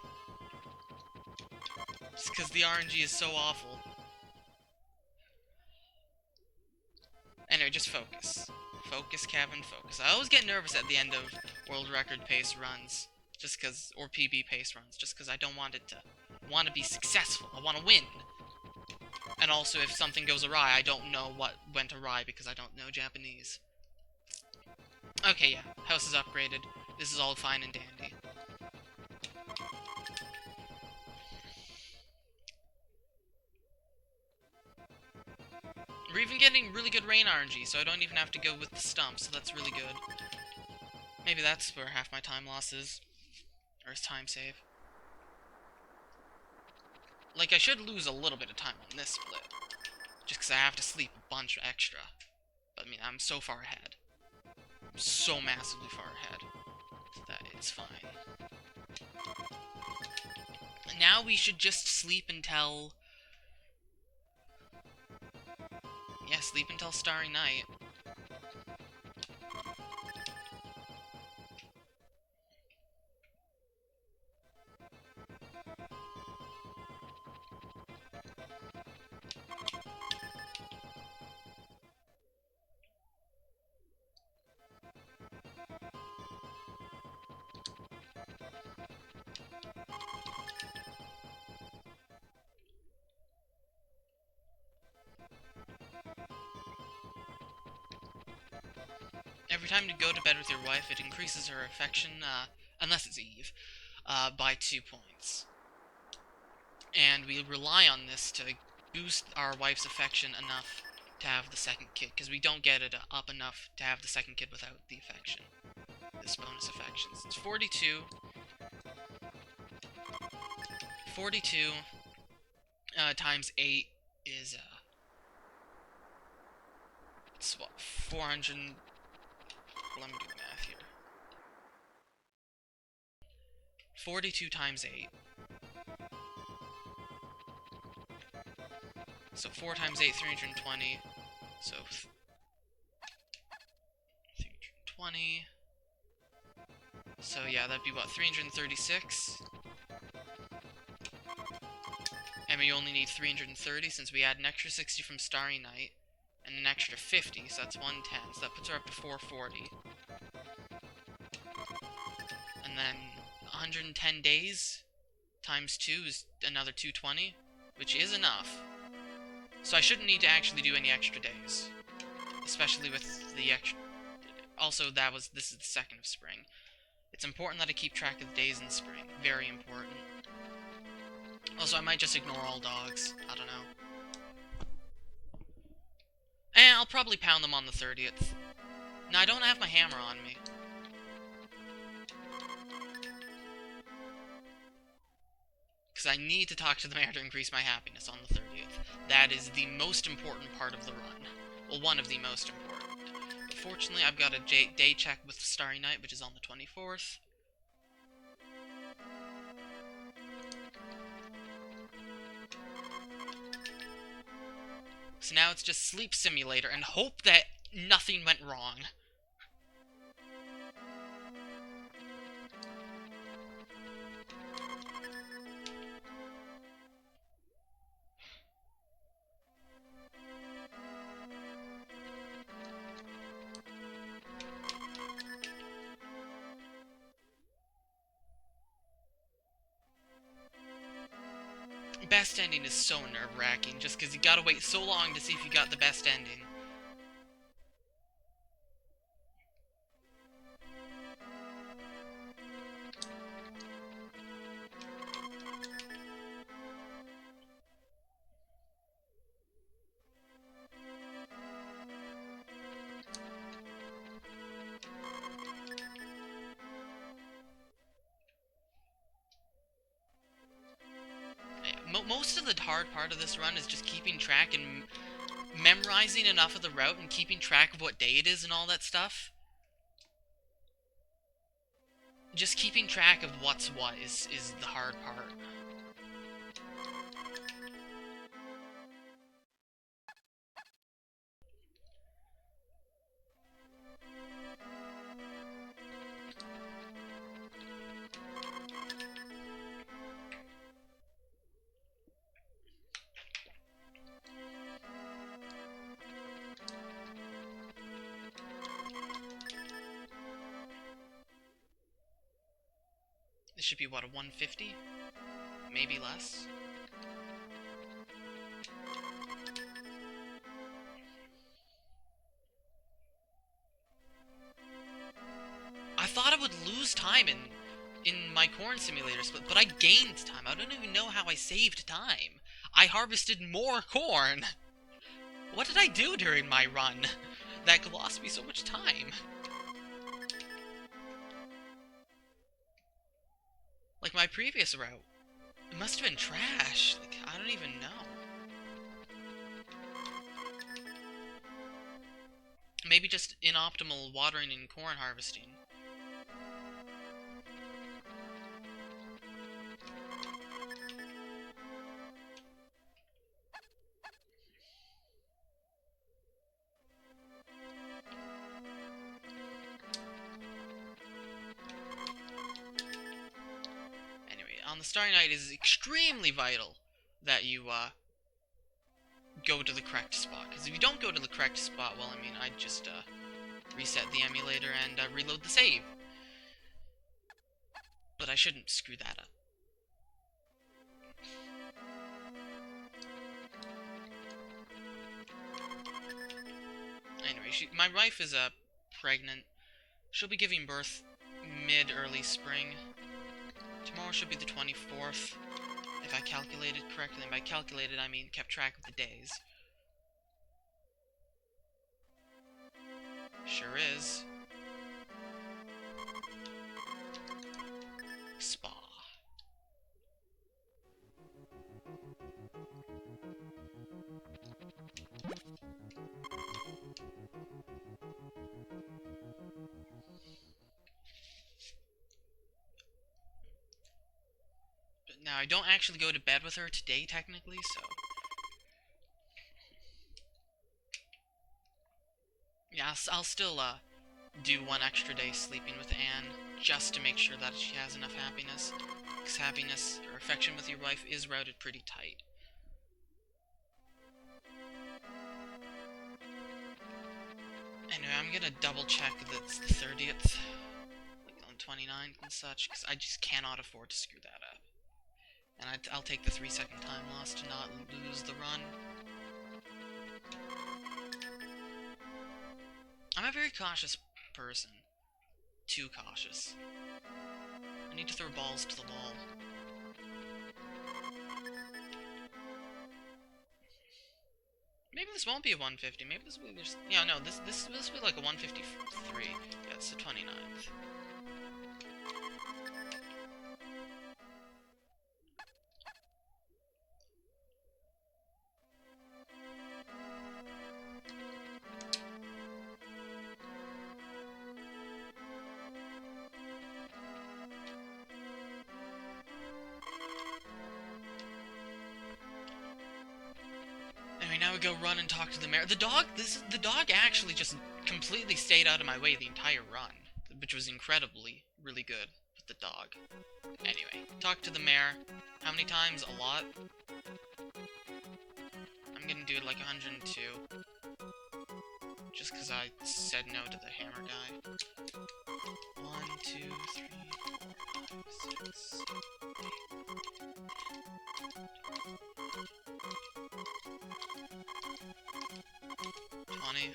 Just because the RNG is so awful. Anyway, just focus. Focus, Kevin, focus. I always get nervous at the end of world record pace runs. Just because, or PB pace runs. Just because I don't want it to... I want to be successful. I want to win. And also, if something goes awry, I don't know what went awry because I don't know Japanese. Okay, yeah. House is upgraded. This is all fine and dandy. We're even getting really good rain RNG, so I don't even have to go with the stump, so that's really good. Maybe that's where half my time loss is. Or is time save. Like, I should lose a little bit of time on this split. Just because I have to sleep a bunch extra. But, I mean, I'm so far ahead. I'm so massively far ahead. That it's fine. Now we should just sleep until... Yeah, sleep until Starry Night. every time you go to bed with your wife, it increases her affection, unless it's Eve, by 2 points. And we rely on this to boost our wife's affection enough to have the second kid, because we don't get it up enough to have the second kid without the affection. This bonus affection. It's 42. 42 times 8 is, it's what, 400... Let me do the math here. 42 times 8. So 4 times 8, 320. So 320. So yeah, that'd be what, 336? And we only need 330 since we add an extra 60 from Starry Night and an extra 50, so that's 110. So that puts her up to 440. And then 110 days times 2 is another 220, which is enough. So I shouldn't need to actually do any extra days, especially with the extra... Also, this is the 2nd of spring. It's important that I keep track of the days in spring. Very important. Also, I might just ignore all dogs. I don't know. And I'll probably pound them on the 30th. Now, I don't have my hammer on me. Because I need to talk to the mayor to increase my happiness on the 30th. That is the most important part of the run. Well, one of the most important. But fortunately, I've got a day check with Starry Night, which is on the 24th. So now it's just Sleep Simulator and hope that nothing went wrong. Best ending is so nerve-wracking, just because you gotta wait so long to see if you got the best ending. Most of the hard part of this run is just keeping track and memorizing enough of the route and keeping track of what day it is and all that stuff. Just keeping track of what's what is the hard part. This should be, what, a 150? Maybe less? I thought I would lose time in my corn simulator split, but I gained time. I don't even know how I saved time. I harvested more corn! What did I do during my run that lost me so much time? Like my previous route. It must have been trash. Like, I don't even know. Maybe just inoptimal watering and corn harvesting. On the Starry Night, it is extremely vital that you go to the correct spot. Because if you don't go to the correct spot, well, I mean, I'd just reset the emulator and reload the save. But I shouldn't screw that up. Anyway, my wife is pregnant, She'll be giving birth mid-early spring. Tomorrow should be the 24th, if I calculated correctly. And by calculated, I mean kept track of the days. Sure is. Spa. But now, I don't actually go to bed with her today, technically, so... yeah, I'll still, do one extra day sleeping with Anne, just to make sure that she has enough happiness. Because happiness, or affection with your wife, is routed pretty tight. Anyway, I'm gonna double check that it's the 30th, like on 29th and such, because I just cannot afford to screw that up. And I'll take the 3-second time loss to not lose the run. I'm a very cautious person. Too cautious. I need to throw balls to the wall. Maybe this won't be a 150. Maybe this will be just... yeah, no, this will be like a 153. Yeah, it's the 29th. Anyway, now we go run and talk to the mayor. The dog actually just completely stayed out of my way the entire run, which was incredibly, really good with the dog. Anyway, talk to the mayor. How many times? A lot. I'm gonna do it like 102. Just because I said no to the hammer guy. 1, 2, 3, 4, 5, 6, 20.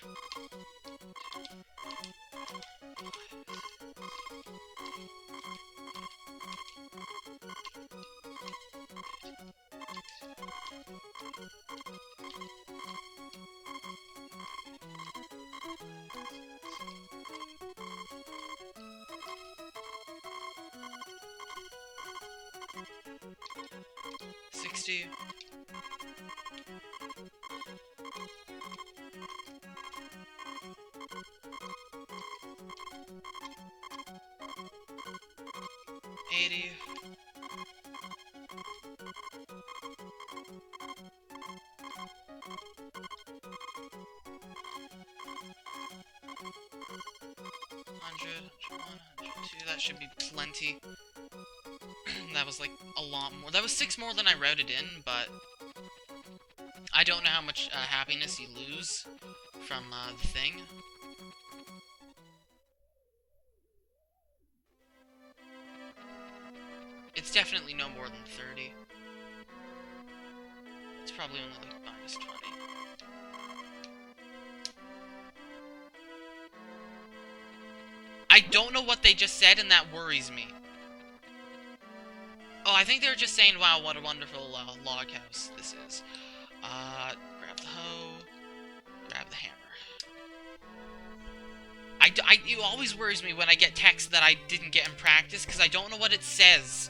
60. 80. 100, 102, that should be plenty. That was like a lot more. That was 6 more than I routed in, but I don't know how much happiness you lose from the thing. It's definitely no more than 30. It's probably only like minus 20. I don't know what they just said, and that worries me. Oh, I think they were just saying, wow, what a wonderful log house this is. Grab the hoe. Grab the hammer. It always worries me when I get text that I didn't get in practice, because I don't know what it says.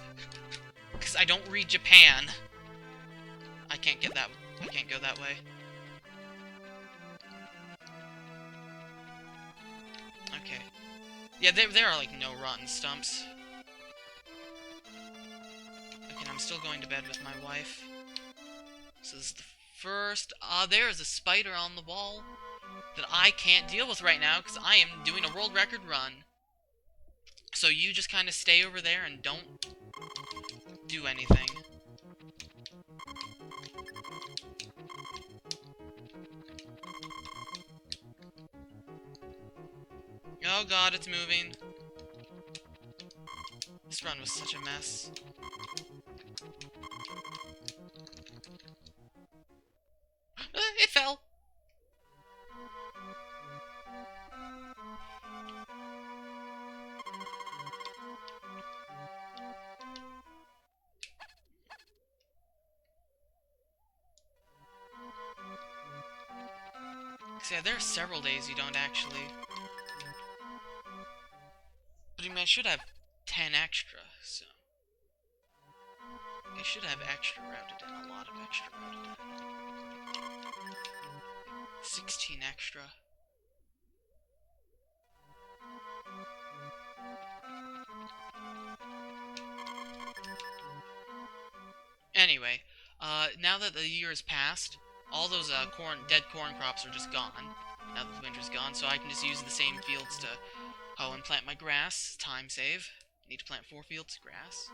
Because I don't read Japan. I can't go that way. Okay. Yeah, there are, like, no rotten stumps. Okay, I'm still going to bed with my wife. So this is the first... there's a spider on the wall that I can't deal with right now, because I am doing a world record run. So you just kind of stay over there and don't do anything. Oh god, it's moving. This run was such a mess. It fell! So yeah, there are several days you don't actually. But I mean, I should have 10 extra, so. I should have extra routed in, a lot of extra routed in. 16 extra. Anyway, now that the year has passed, all those dead corn crops are just gone. Now that the winter's gone, so I can just use the same fields to hoe and plant my grass. Time save. Need to plant 4 fields of grass.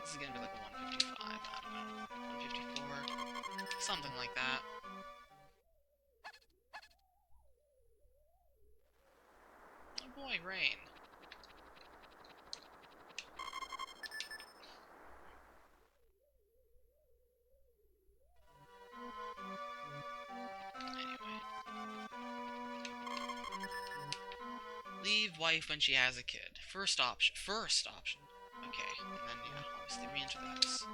This is gonna be like a 155, I don't know, 154, something like that. Oh boy, rain. Anyway. Leave wife when she has a kid. First option. First option. Okay, and then, yeah, obviously re-enter the house.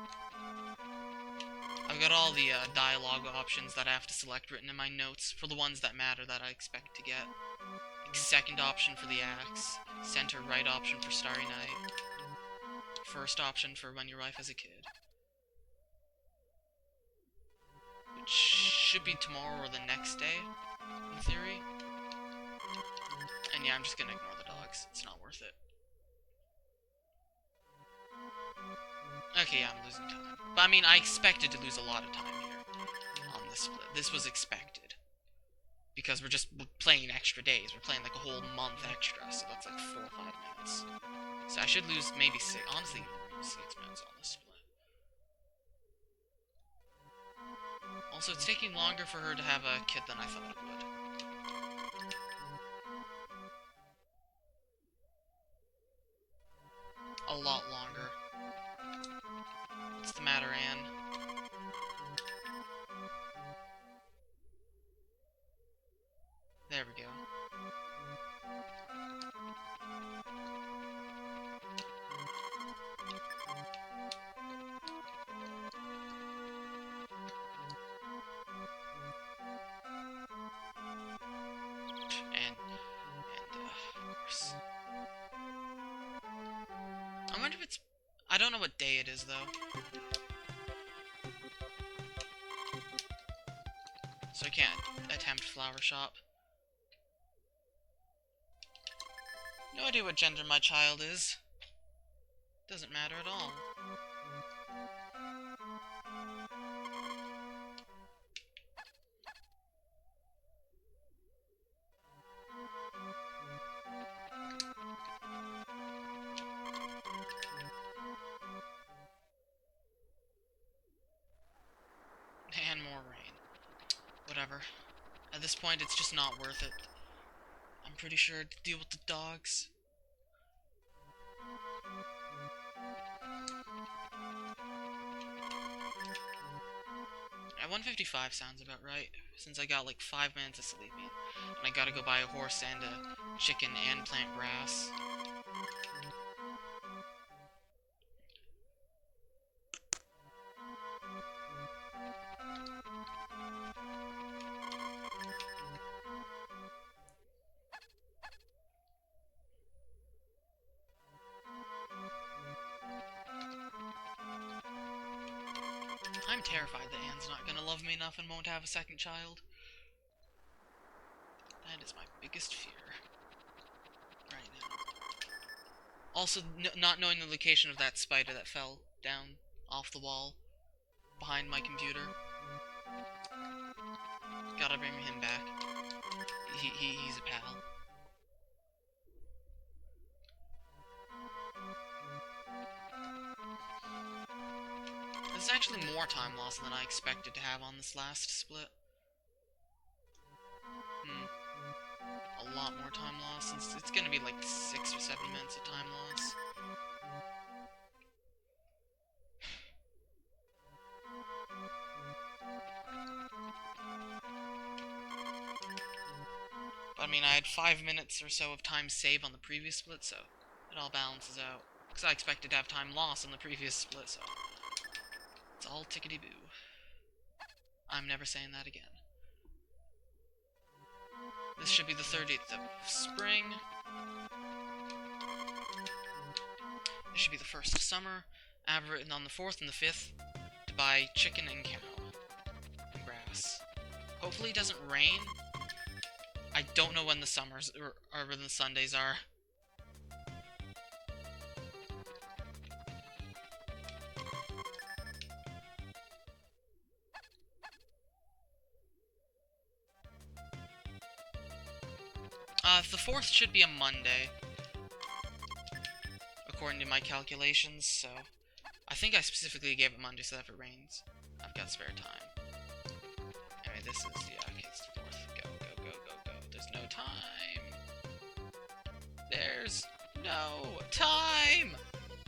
I've got all the dialogue options that I have to select written in my notes for the ones that matter that I expect to get. Like, second option for the axe, center right option for Starry Night, first option for when your wife has a kid. Which should be tomorrow or the next day, in theory. And yeah, I'm just gonna ignore the dogs. It's not worth it. Okay, yeah, I'm losing time. But I mean, I expected to lose a lot of time here on this split. This was expected. Because we're just playing extra days. We're playing like a whole month extra, so that's like 4 or 5 minutes. So I should lose maybe 6, honestly, 6 minutes on this split. Also, it's taking longer for her to have a kid than I thought it would. A lot longer. What's the matter, Anne? There we go. Of course. I wonder if it's... I don't know what day it is, though. So I can't attempt flower shop. No idea what gender my child is. Doesn't matter at all. And more rain. Whatever. At this point, it's just not worth it. I'm pretty sure to deal with the dogs. At 155 sounds about right, since I got like 5 minutes of sleeping, and I gotta go buy a horse and a chicken and plant grass. I'm terrified that Anne's not gonna love me enough and won't have a second child. That is my biggest fear. Right now. Also, not knowing the location of that spider that fell down off the wall behind my computer. Gotta bring him back. He's a pal. There's actually more time loss than I expected to have on this last split. A lot more time loss, since it's gonna be like 6 or 7 minutes of time loss. But I mean, I had 5 minutes or so of time save on the previous split, so It all balances out. Because I expected to have time lost on the previous split, so... It's all tickety-boo. I'm never saying that again. This should be the 30th of spring. This should be the 1st of summer. I've written on the 4th and the 5th to buy chicken and cow. And grass. Hopefully it doesn't rain. I don't know when the summers, or when the Sundays are. The 4th should be a Monday, according to my calculations, so... I think I specifically gave it Monday so that if it rains, I've got spare time. Anyway, this is, yeah, okay, it's the 4th. Go, go, go, go, go. There's no time. There's no time!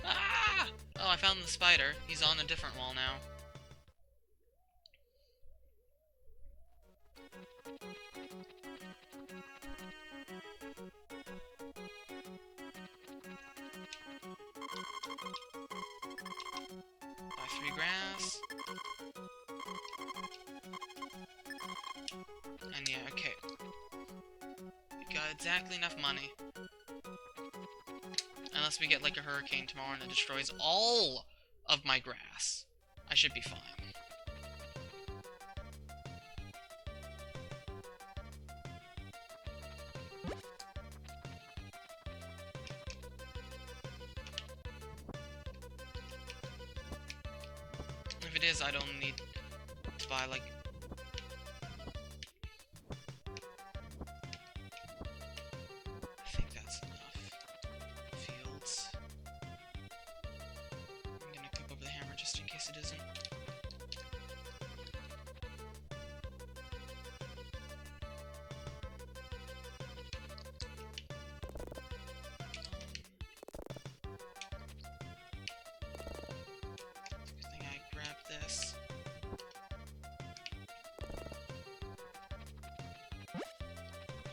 Ah! Oh, I found the spider. He's on a different wall now. Buy 3 grass. And yeah, okay. We got exactly enough money. Unless we get like a hurricane tomorrow and it destroys all of my grass. I should be fine. If it is, I don't need to buy like... I think that's enough. Fields. I'm gonna cook over the hammer just in case it isn't. This.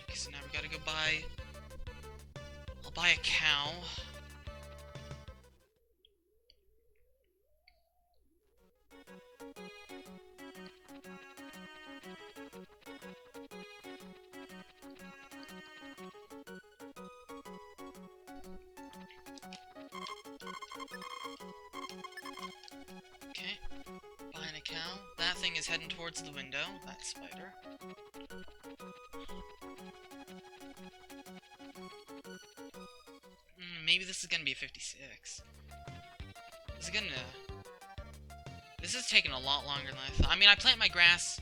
Okay, so now we gotta go buy... I'll buy a cow. Okay. Buying a cow. That thing is heading towards the window. That spider. Maybe this is gonna be a 56. This is taking a lot longer than I thought. I mean, I plant my grass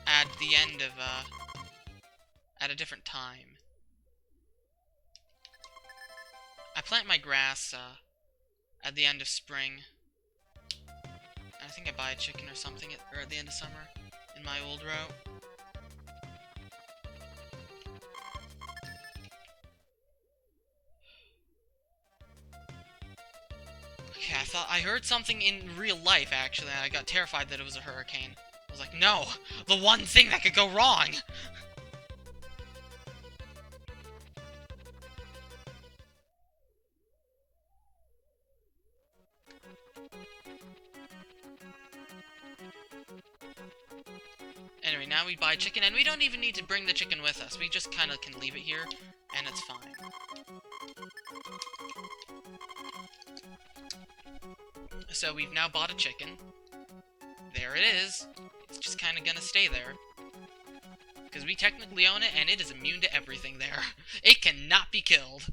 at the end of, at a different time. I plant my grass, at the end of spring. I think I buy a chicken or something at the end of summer in my old route. Okay, I heard something in real life, actually, and I got terrified that it was a hurricane. I was like, no! The one thing that could go wrong! Anyway, now we buy chicken, and we don't even need to bring the chicken with us. We just kind of can leave it here, and it's fine. So we've now bought a chicken. There it is. It's just kind of gonna stay there. Because we technically own it, and it is immune to everything there. It cannot be killed.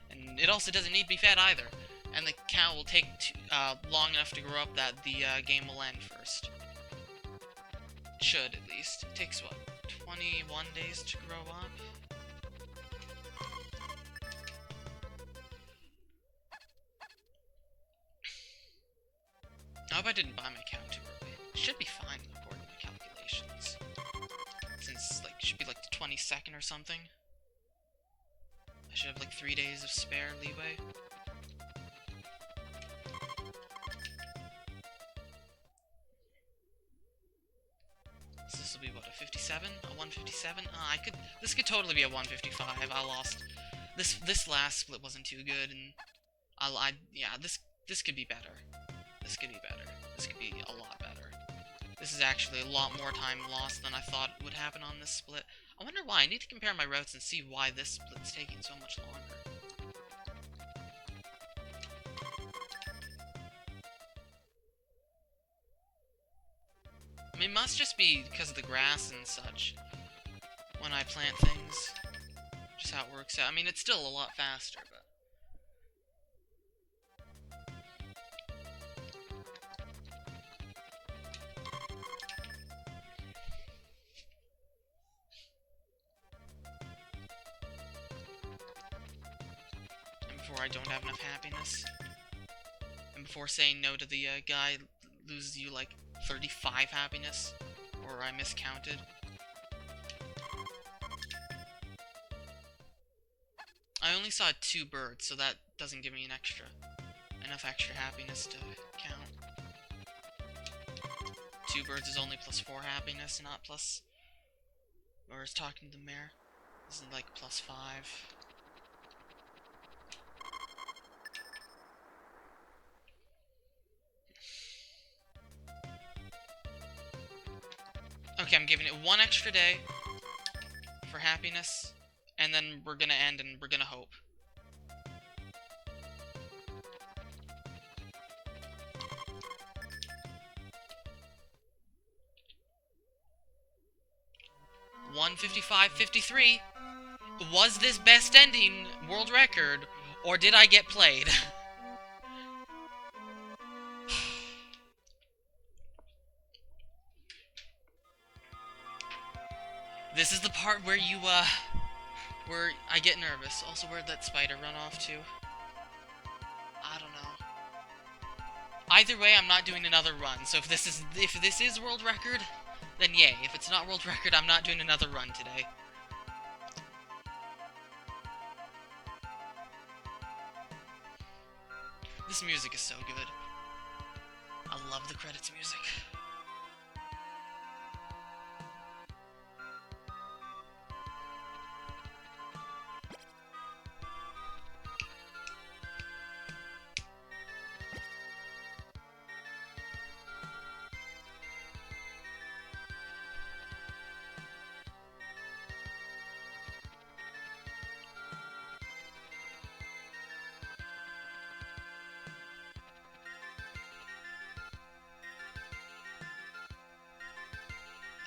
And it also doesn't need to be fed either. And the cow will take long enough to grow up that the game will end first. It should, at least. It takes, what, 21 days to grow up? I hope I didn't buy my cow too early. It should be fine according to my calculations. Since, like, it should be like the 22nd or something. I should have like 3 days of spare leeway. So this will be what, a 57? A 157? This could totally be a 155. I lost. This last split wasn't too good, and yeah, this could be better. This could be better. This could be a lot better. This is actually a lot more time lost than I thought would happen on this split. I wonder why. I need to compare my routes and see why this split's taking so much longer. I mean, it must just be because of the grass and such when I plant things. Just how it works out. I mean, it's still a lot faster, but... And before I don't have enough happiness. And before saying no to the guy loses you, like, 35 happiness. Or I miscounted. I only saw 2 birds, so that doesn't give me enough extra happiness to count. 2 birds is only plus 4 happiness, not plus... Or is talking to the mayor. This is like plus 5. Okay, I'm giving it 1 extra day for happiness, and then we're gonna end and we're gonna hope. $155.53. Was this best ending world record, or did I get played? This is the part where you, where I get nervous. Also, where'd that spider run off to? I don't know. Either way, I'm not doing another run, so if this is world record, then yay. If it's not world record, I'm not doing another run today. This music is so good. I love the credits music.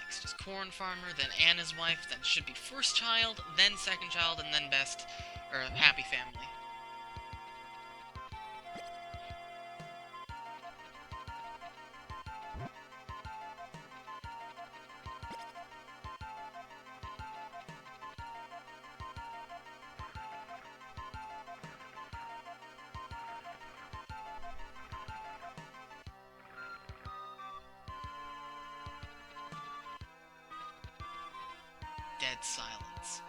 Next is corn farmer, then Anna's wife, then should be first child, then second child, and then best, or happy family. Dead silence.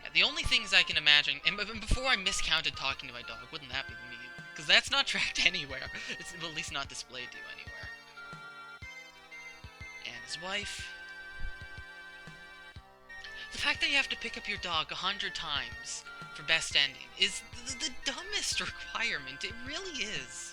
Yeah, the only things I can imagine, and before I miscounted talking to my dog, wouldn't that be the meme? Because that's not tracked anywhere. It's at least not displayed to anywhere. And his wife. The fact that you have to pick up your dog 100 times for best ending is the dumbest requirement. It really is.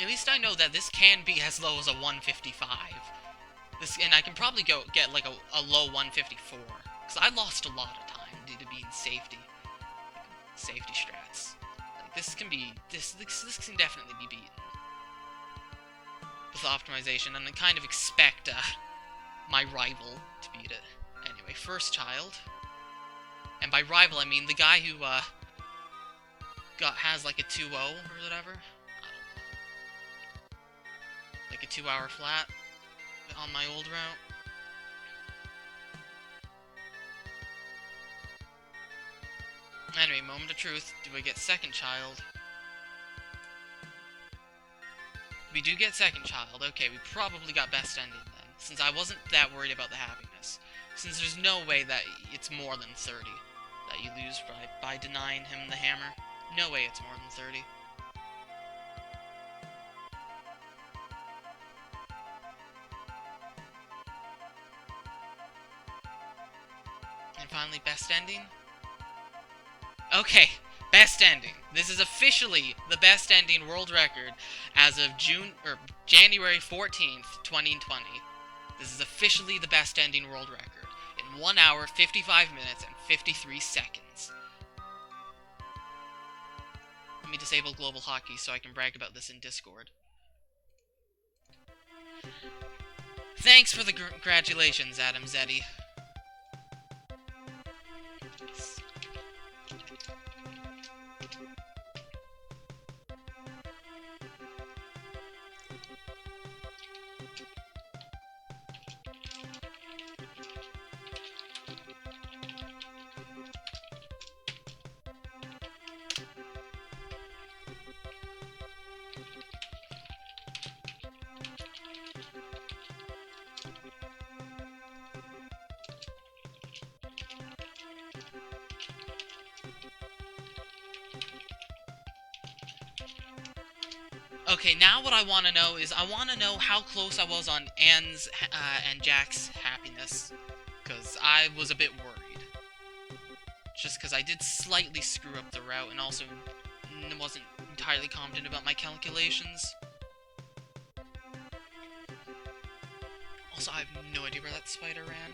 At least I know that this can be as low as a 155. And I can probably get like a low 154. Because I lost a lot of time due to being safety strats. Like, this can definitely be beaten with optimization, and I kind of expect my rival to beat it. Anyway, first child, and by rival I mean the guy who has like a 2-0 or whatever. Like a 2-hour flat on my old route. Anyway, moment of truth. Do we get second child? We do get second child. Okay, we probably got best ending then. since I wasn't that worried about the happiness. Since there's no way that it's more than 30 that you lose by denying him the hammer. No way it's more than 30. And finally, best ending. Okay, best ending. This is officially the best ending world record as of January 14th, 2020. This is officially the best ending world record in 1 hour, 55 minutes, and 53 seconds. Let me disable global hockey so I can brag about this in Discord. Thanks for the congratulations, Adam Zeddy. Okay, now what I want to know is, I want to know how close I was on Anne's and Jack's happiness. Because I was a bit worried. Just because I did slightly screw up the route, and also wasn't entirely confident about my calculations. Also, I have no idea where that spider ran.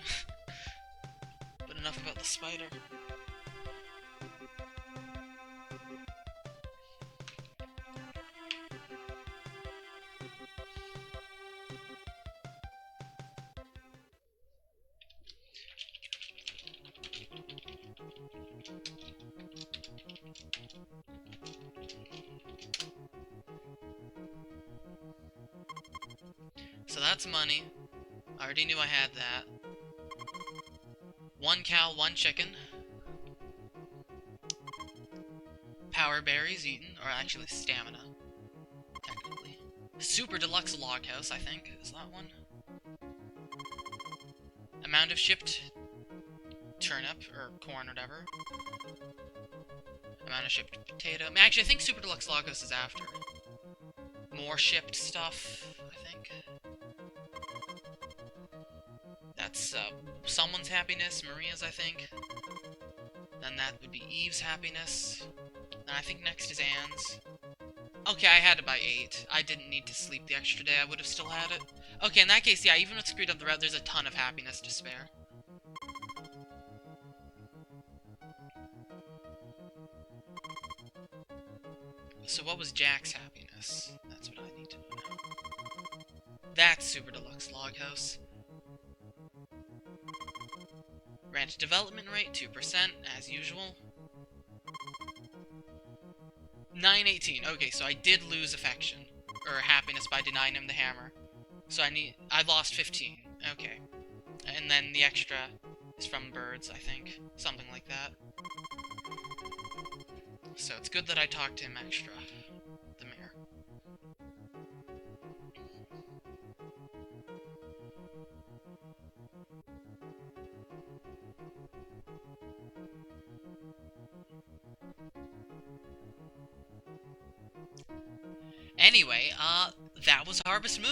But enough about the spider. So that's money. I already knew I had that. 1 cow, 1 chicken. Power berries eaten, or actually stamina, technically. Super deluxe log house, I think, is that one. Amount of shipped turnip, or corn, whatever. Amount of shipped potato. Actually, I think super deluxe log house is after. More shipped stuff, I think. That's someone's happiness, Maria's, I think. Then that would be Eve's happiness. Then I think next is Anne's. Okay, I had it by 8. I didn't need to sleep the extra day, I would have still had it. Okay, in that case, yeah, even with screwed up the route, there's a ton of happiness to spare. So what was Jack's happiness? That's what I need to know. That's super deluxe log house. Ranch development rate, 2%, as usual. 918. Okay, so I did lose affection. Or happiness by denying him the hammer. So I lost 15. Okay. And then the extra is from birds, I think. Something like that. So it's good that I talked to him extra. The mayor. Anyway, that was Harvest Moon.